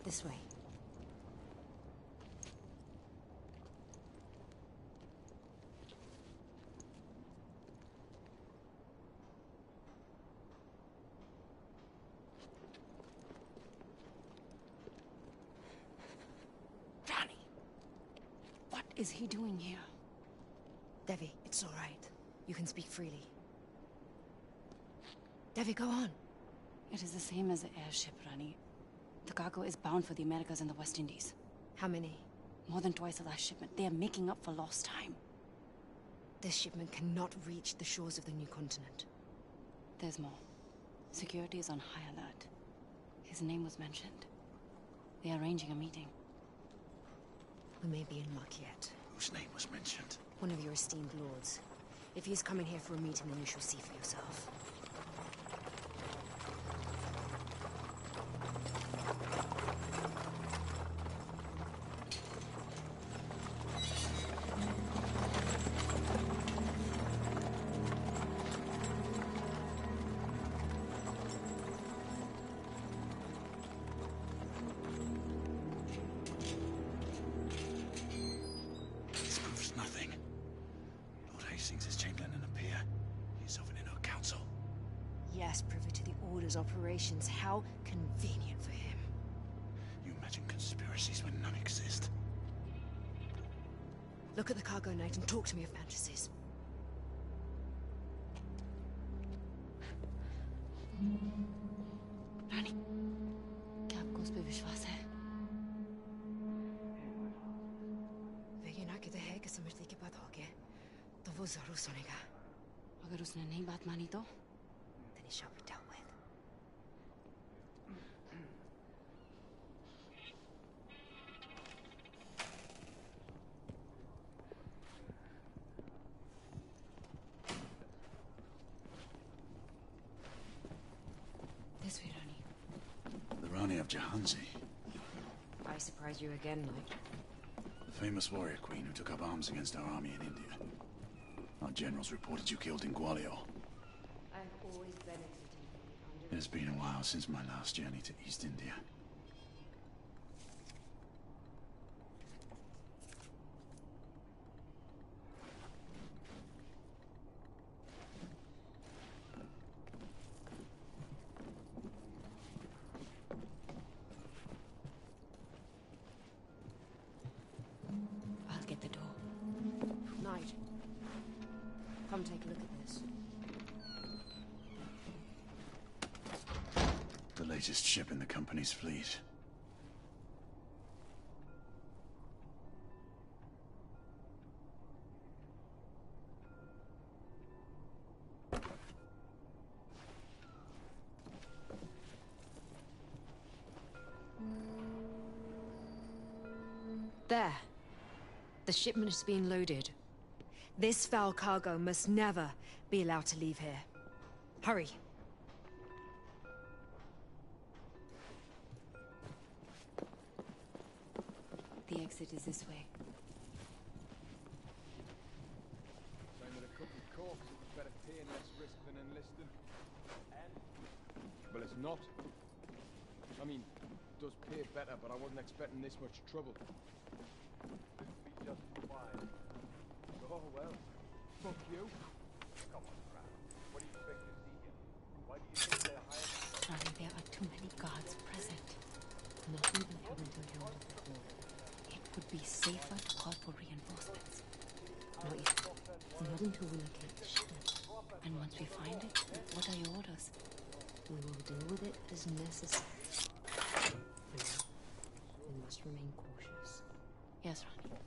This way. Rani! What is he doing here? Devi, it's all right. You can speak freely. Devi, go on. It is the same as the airship, Rani. The cargo is bound for the Americas and the West Indies. How many? More than twice the last shipment. They are making up for lost time. This shipment cannot reach the shores of the new continent. There's more. Security is on high alert. His name was mentioned. They are arranging a meeting. We may be in luck yet. Whose name was mentioned? One of your esteemed lords. If he is coming here for a meeting, then you shall see for yourself. This proves nothing. Lord Hastings is Chamberlain and a peer. He's of an inner council. Yes, privy to the Order's operations. How convenient for him. You imagine conspiracies when none exist. Look at the cargo knight and talk to me of fantasies. रानी, क्या आपको उस पे विश्वास है? वह ये ना कहते हैं कि समझने के बाद हो गया, तो वो जरूर सुनेगा. अगर उसने नहीं बात मानी तो? Then he shall be dealt with. This way, Rani. The Rani of Jahansi, I surprise you again, knight. the famous warrior queen who took up arms against our army in India. Our generals reported you killed in Gwalior. I've always benefited from the It's been a while since my last journey to East India. I'll get the door. Knight, come take a look at this. The latest ship in the company's fleet. There. The shipment is being loaded. This foul cargo must never be allowed to leave here. Hurry. The exit is this way. Saying that a couple of corpses is better pay and less risk than enlisting. Well, it's not. I mean, it does pay better, but I wasn't expecting this much trouble. Be justified. Oh well. Fuck you. Come on, Brad. What are guards present. Nothing will happen until you're out of the hall. It would be safer to call for reinforcements. No, Ethan. Not until we locate the shipment. And once we find it, what are your orders? We will deal with it as necessary. For now, we must remain cautious. Yes, Ronnie.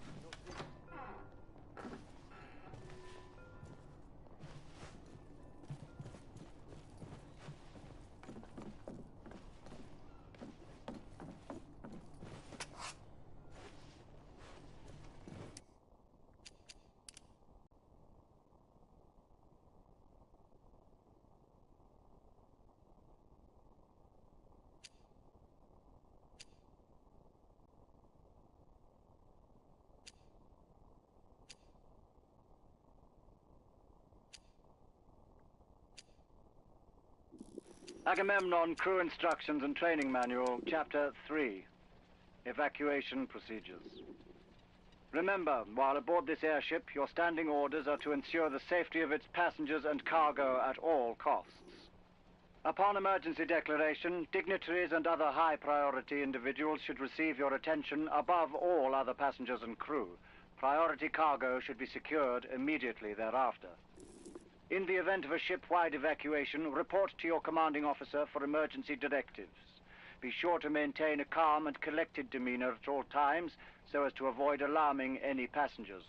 Agamemnon Crew Instructions and Training Manual, Chapter 3, Evacuation Procedures. Remember, while aboard this airship, your standing orders are to ensure the safety of its passengers and cargo at all costs. Upon emergency declaration, dignitaries and other high-priority individuals should receive your attention above all other passengers and crew. Priority cargo should be secured immediately thereafter. In the event of a ship-wide evacuation, report to your commanding officer for emergency directives. Be sure to maintain a calm and collected demeanor at all times so as to avoid alarming any passengers.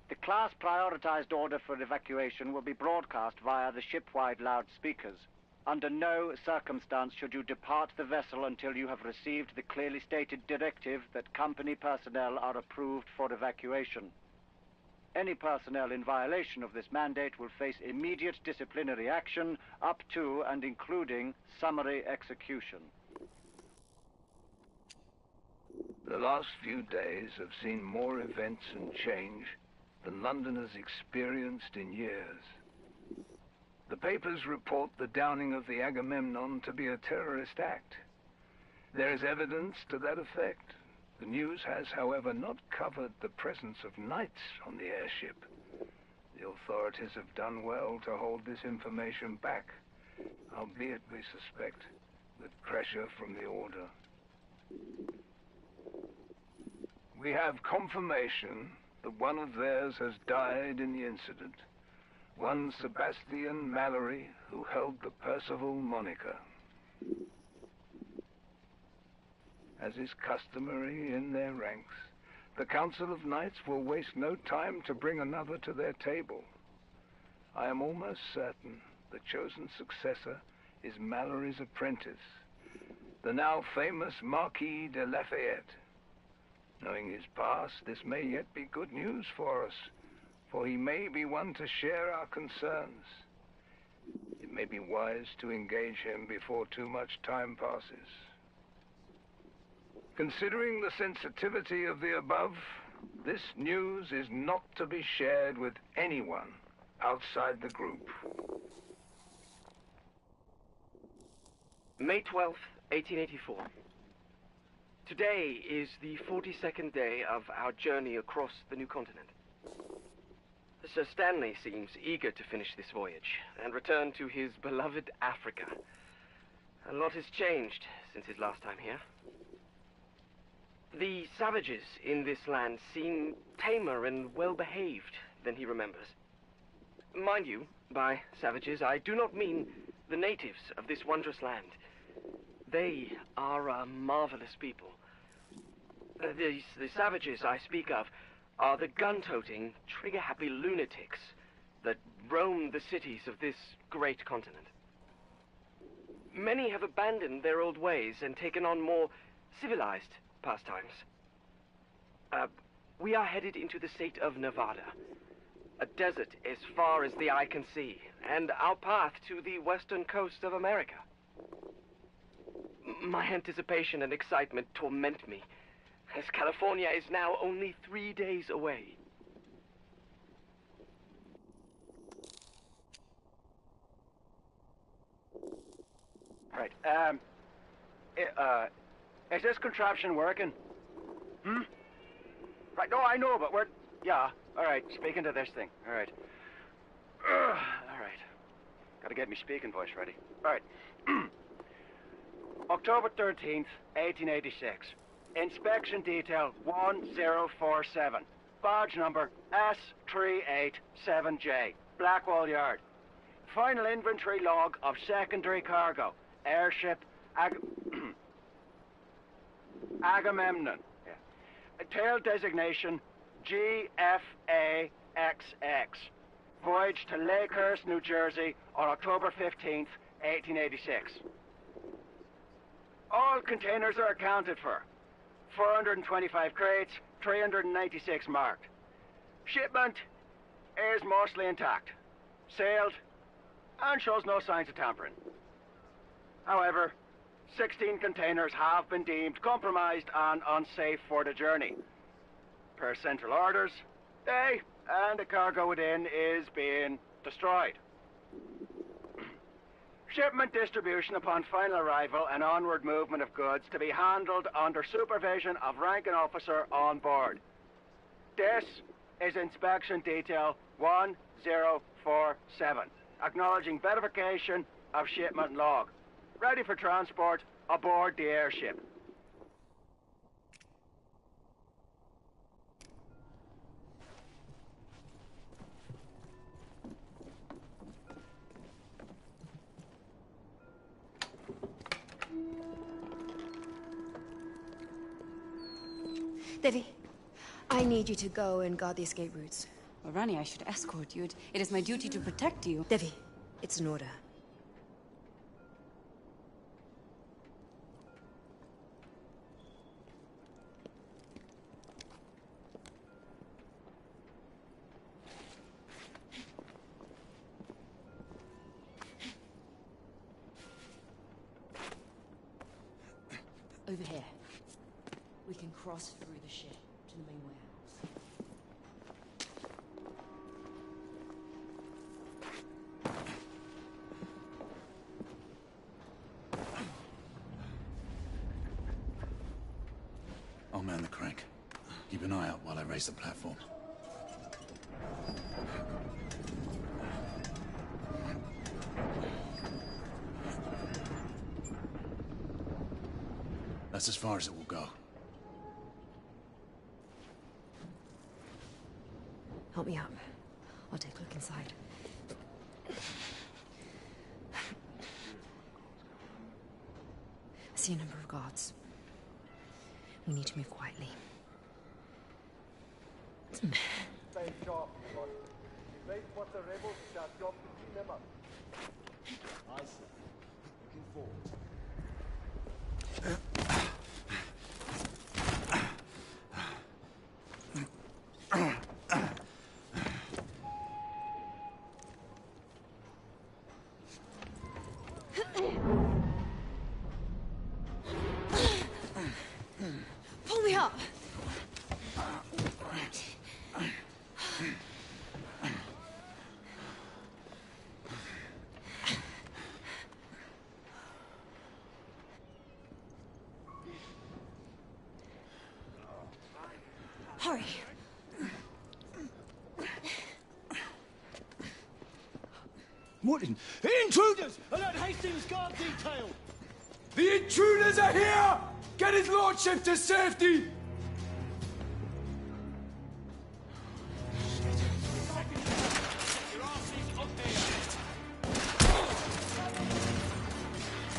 The class prioritized order for evacuation will be broadcast via the ship-wide loudspeakers. Under no circumstance should you depart the vessel until you have received the clearly stated directive that company personnel are approved for evacuation. Any personnel in violation of this mandate will face immediate disciplinary action up to and including summary execution. The last few days have seen more events and change than London has experienced in years. The papers report the downing of the Agamemnon to be a terrorist act. There is evidence to that effect. The news has, however, not covered the presence of knights on the airship. The authorities have done well to hold this information back, albeit we suspect with pressure from the Order. We have confirmation that one of theirs has died in the incident. One Sebastian Mallory, who held the Percival moniker. As is customary in their ranks, the Council of Knights will waste no time to bring another to their table. I am almost certain the chosen successor is Mallory's apprentice, the now famous Marquis de Lafayette. Knowing his past, this may yet be good news for us, for he may be one to share our concerns. It may be wise to engage him before too much time passes. Considering the sensitivity of the above, this news is not to be shared with anyone outside the group. May 12th, 1884. Today is the 42nd day of our journey across the new continent. Sir Stanley seems eager to finish this voyage and return to his beloved Africa. A lot has changed since his last time here. The savages in this land seem tamer and well-behaved than he remembers. Mind you, by savages, I do not mean the natives of this wondrous land. They are a marvelous people. The savages I speak of are the gun-toting, trigger-happy lunatics that roam the cities of this great continent. Many have abandoned their old ways and taken on more civilized pastimes. We are headed into the state of Nevada, a desert as far as the eye can see, and our path to the western coast of America. My anticipation and excitement torment me, as California is now only 3 days away. Right, is this contraption working? Right, no, I know, but we're... Yeah, alright, speaking to this thing, alright. Alright. Gotta get me speaking voice ready. Alright. October 13th, 1886. Inspection detail 1047. Badge number S387J. Blackwall Yard. Final inventory log of secondary cargo. Airship Agamemnon. Tail designation GFAXX. Voyage to Lakehurst, New Jersey on October 15th, 1886. All containers are accounted for. 425 crates, 396 marked. Shipment is mostly intact. Sailed and shows no signs of tampering. However, 16 containers have been deemed compromised and unsafe for the journey. Per central orders, they and the cargo within is being destroyed. Shipment distribution upon final arrival and onward movement of goods to be handled under supervision of ranking officer on board. This is inspection detail 1047, acknowledging verification of shipment log. Ready for transport aboard the airship. Devi, I need you to go and guard the escape routes. Well, Rani, I should escort you. It is my duty to protect you. Devi, it's an order. Over here. We can cross through the ship to the main warehouse. I'll man the crank. Keep an eye out while I raise the platform. That's as far as it will go. Help me up. I'll take a look inside. I see a number of guards. We need to move quietly. Stay sharp, everybody. Wait what the rebels shall drop to clean them up. Aye, sir. Looking forward. Pull me up! Hurry! Morton, intruders! Alert Hastings Guard Detail! The intruders are here! Get his lordship to safety!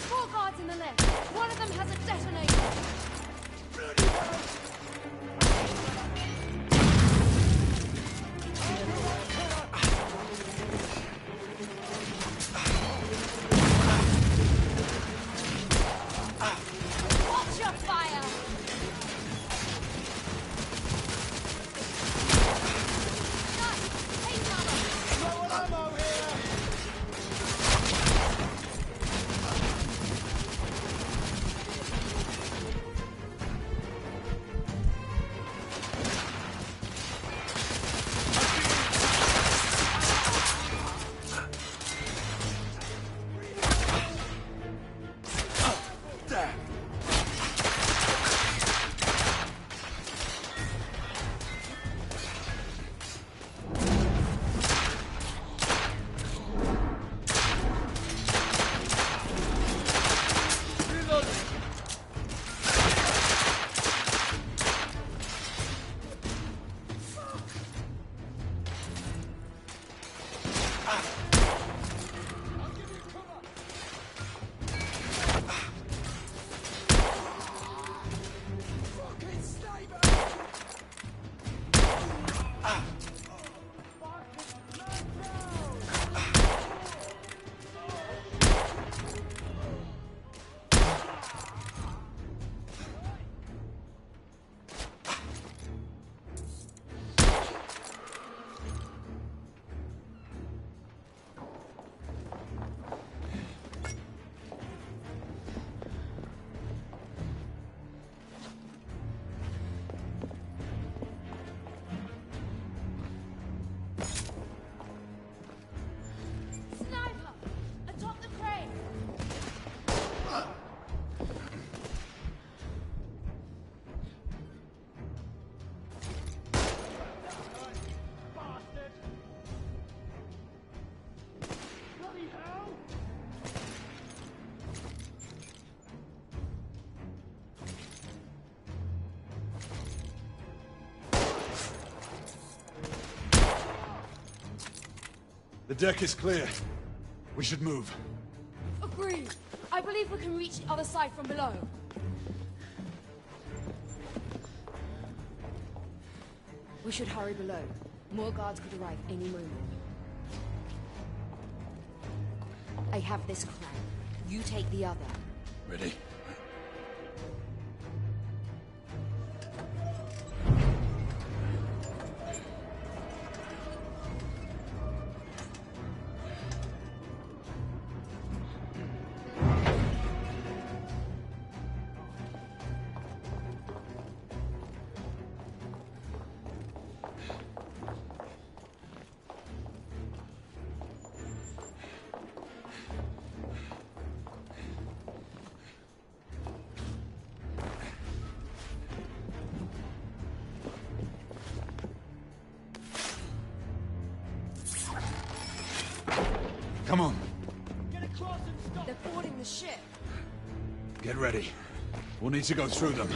Four guards in the left. One of them has a detonator. Watch your fire! The deck is clear. We should move. Agreed. I believe we can reach the other side from below. We should hurry below. More guards could arrive any moment. I have this plan. You take the other. Ready? Come on. They're boarding the ship. Get ready. We'll need to go through them.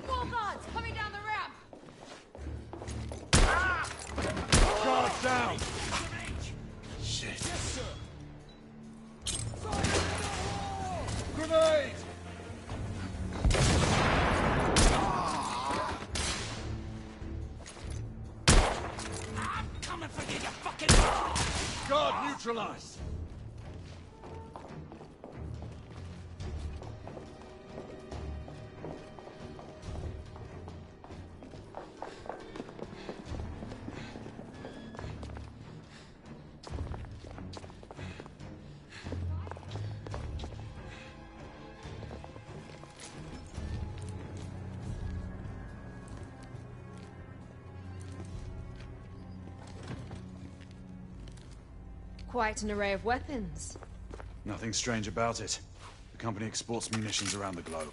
More guards coming down the ramp. Guards down! Shit. Yes, sir. Grenade! I'm coming for you, you fucking... Guard neutralized! Quite an array of weapons. Nothing strange about it. The company exports munitions around the globe.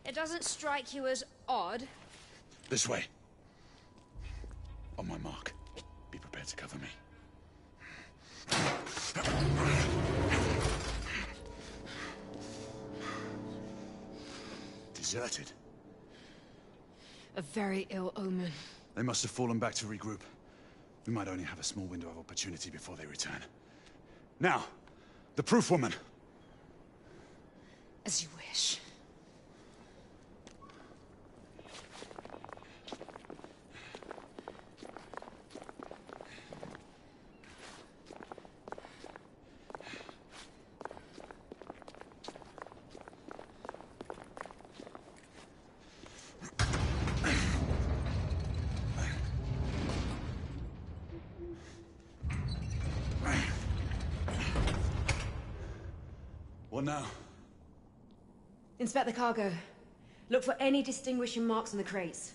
It doesn't strike you as odd? This way. On my mark. Be prepared to cover me. Deserted. A very ill omen. They must have fallen back to regroup. We might only have a small window of opportunity before they return. Now, the proof woman. As you wish. What now? Inspect the cargo. Look for any distinguishing marks on the crates.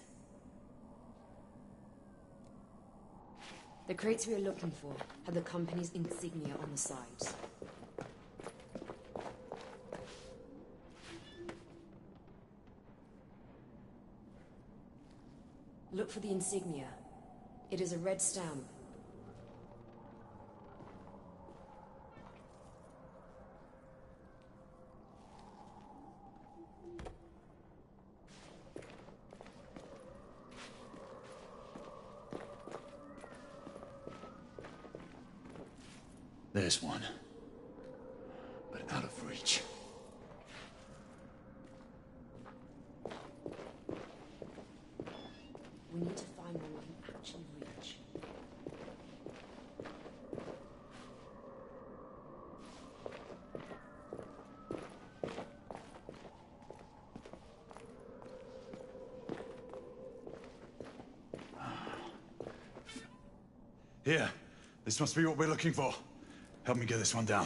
The crates we are looking for have the company's insignia on the sides. Look for the insignia. It is a red stamp. There's one. But out of reach. We need to find one we can actually reach. Here. This must be what we're looking for. Help me get this one down.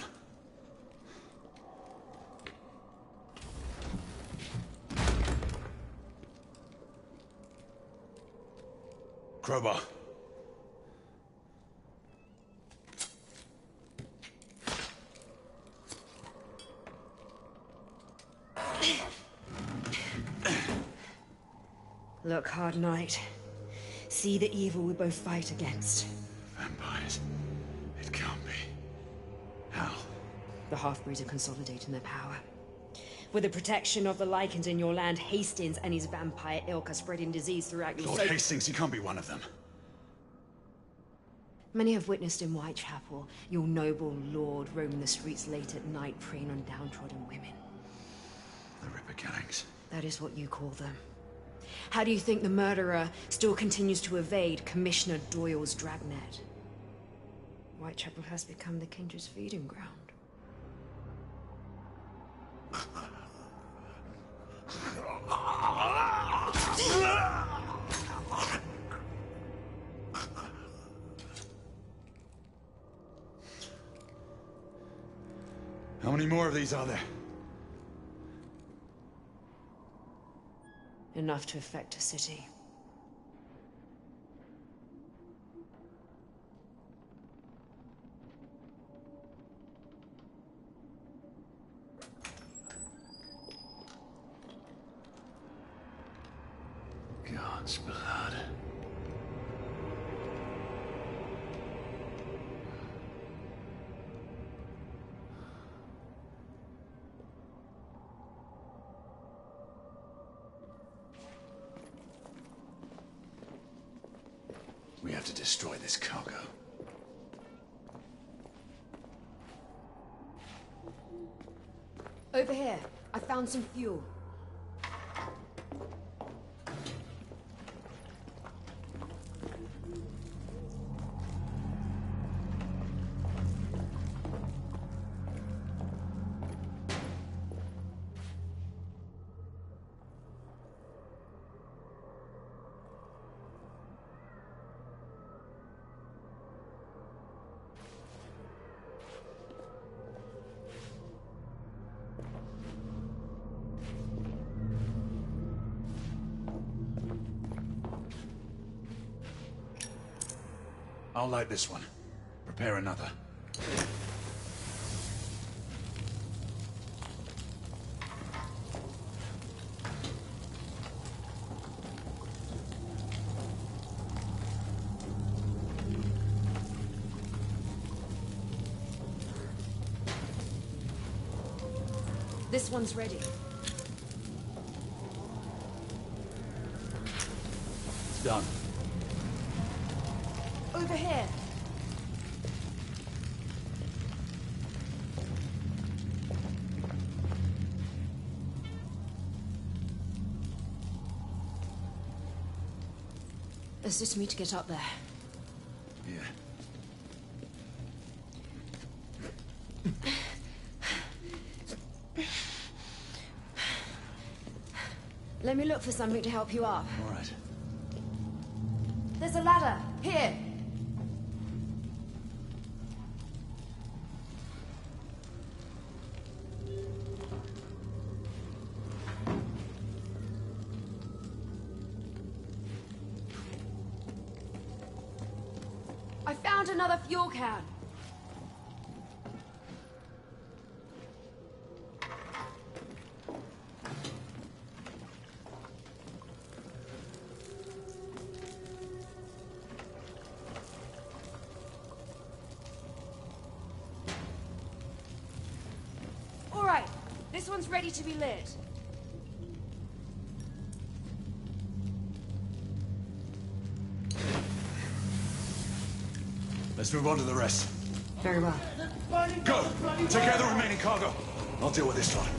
Crowbar. Look, Hard Knight. See the evil we both fight against. Vampires. It can't be. How? The half-breeds are consolidating their power. With the protection of the Lycans in your land, Hastings and his vampire ilk are spreading disease throughout your Lord Hastings, he can't be one of them. Many have witnessed in Whitechapel your noble lord roaming the streets late at night, preying on downtrodden women. The Ripper killings. That is what you call them. How do you think the murderer still continues to evade Commissioner Doyle's dragnet? Whitechapel has become the Kindred's feeding ground. How many more of these are there? Enough to affect a city. God's blood. We have to destroy this cargo. Over here, I found some fuel. I'll light this one. Prepare another. This one's ready. It's done. Over here. Assist me to get up there. Yeah. Let me look for something to help you up. All right. There's a ladder. Here. I found another fuel can. All right, this one's ready to be lit. Let's move on to the rest. Very well. Go! Take care of the remaining cargo. I'll deal with this one.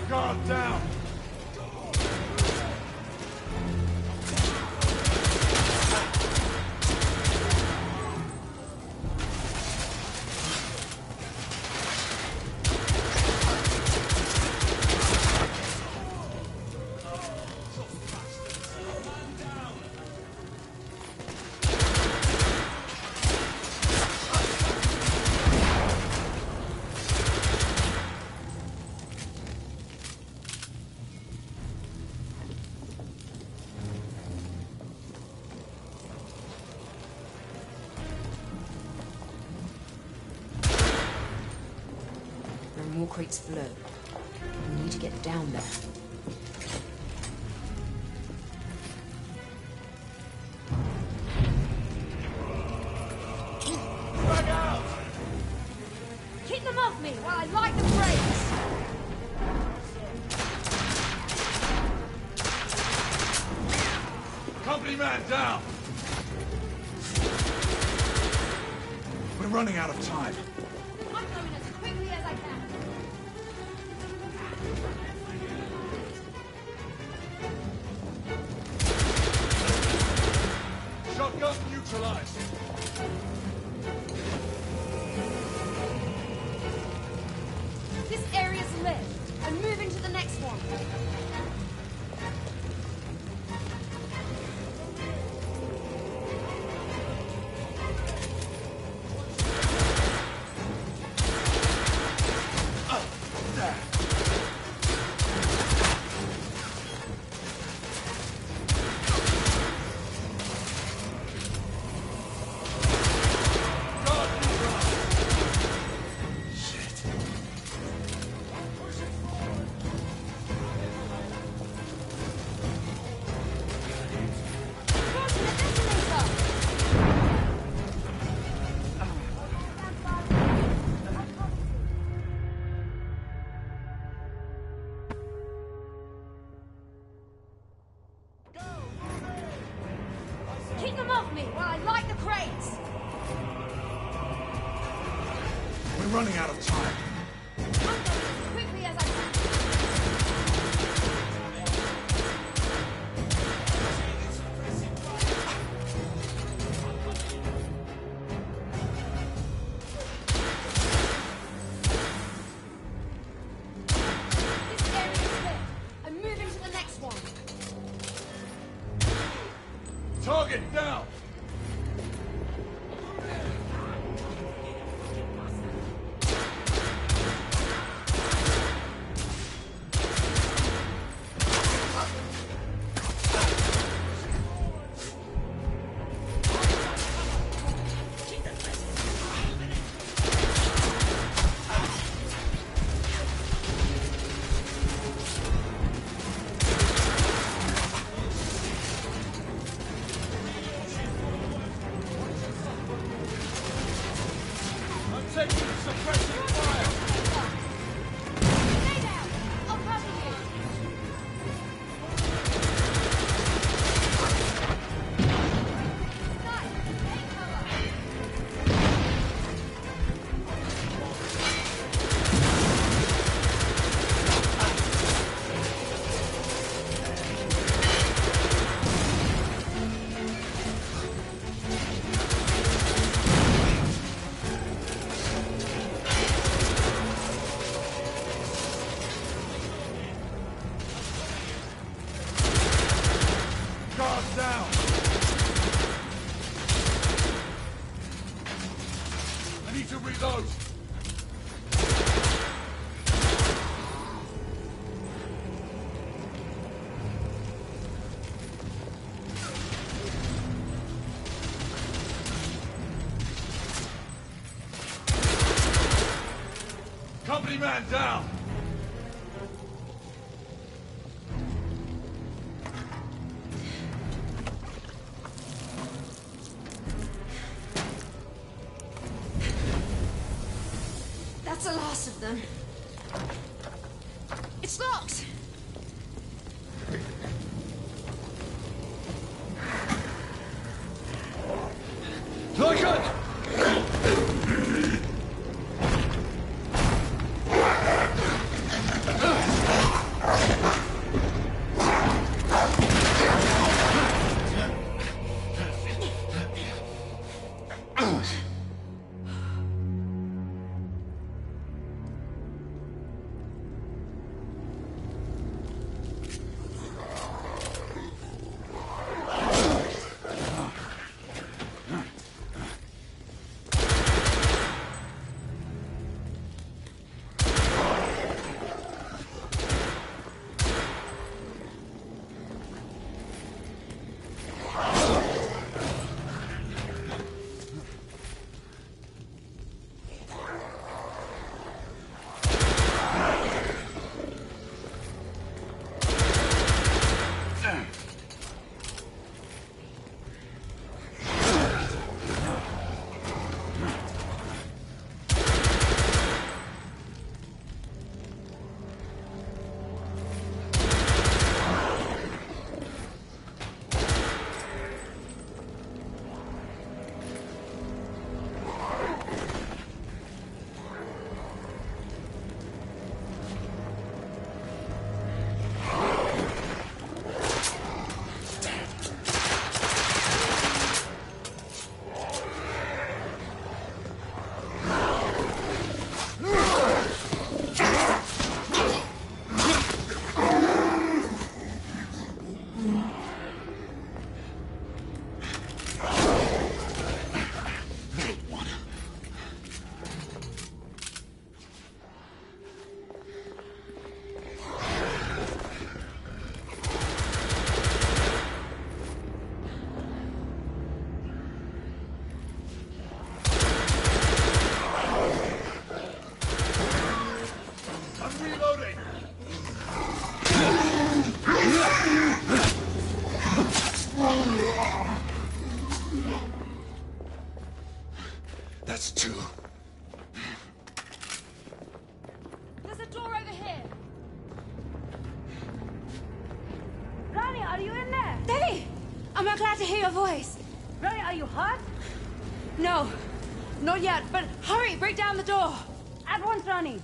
Guard down! There are more crates below. We need to get down there. Drag out! Keep them off me while I light the crates! Company man down! We're running out of time. I'm going as quickly as I can. Shotgun neutralized. This area's lit. I'm moving to the next one. Keep them off me while I light the crates! We're running out of time. I'm going as quickly as I can. This area's lit. I'm moving to the next one. Target down! man down! That's the last of them. It's locked! Leutnant! That's two. There's a door over here. Rani, are you in there? Devi! I'm glad to hear your voice. Rani, are you hurt? No, not yet, but hurry, break down the door. At once, Rani.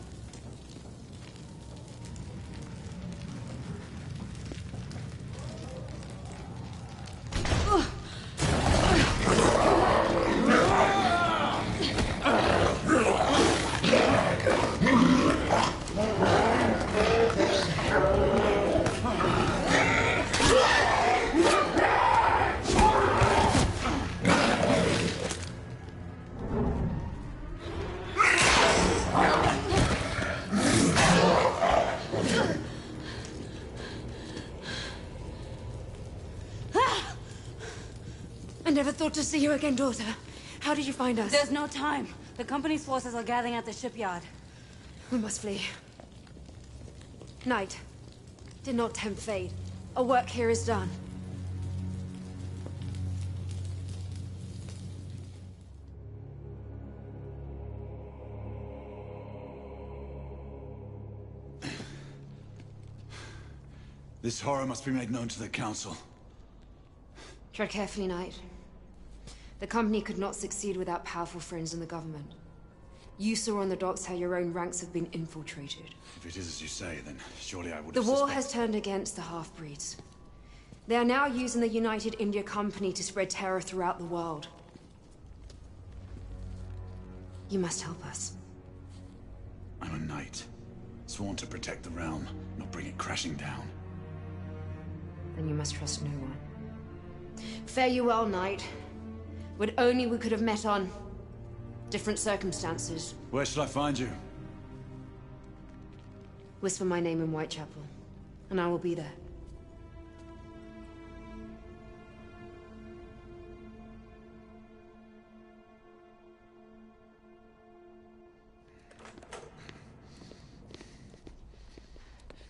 I never thought to see you again, daughter. How did you find us? There's no time. The company's forces are gathering at the shipyard. We must flee. Night. Did not tempt fate. Our work here is done. This horror must be made known to the Council. Tread carefully, Knight. The company could not succeed without powerful friends in the government. You saw on the docks how your own ranks have been infiltrated. If it is as you say, then surely I would The have war has turned against the half-breeds. They are now using the United India Company to spread terror throughout the world. You must help us. I'm a knight, sworn to protect the realm, not bring it crashing down. Then you must trust no one. Fare you well, Knight. Would only we could have met on different circumstances. Where shall I find you? Whisper my name in Whitechapel, and I will be there.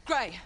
Grey,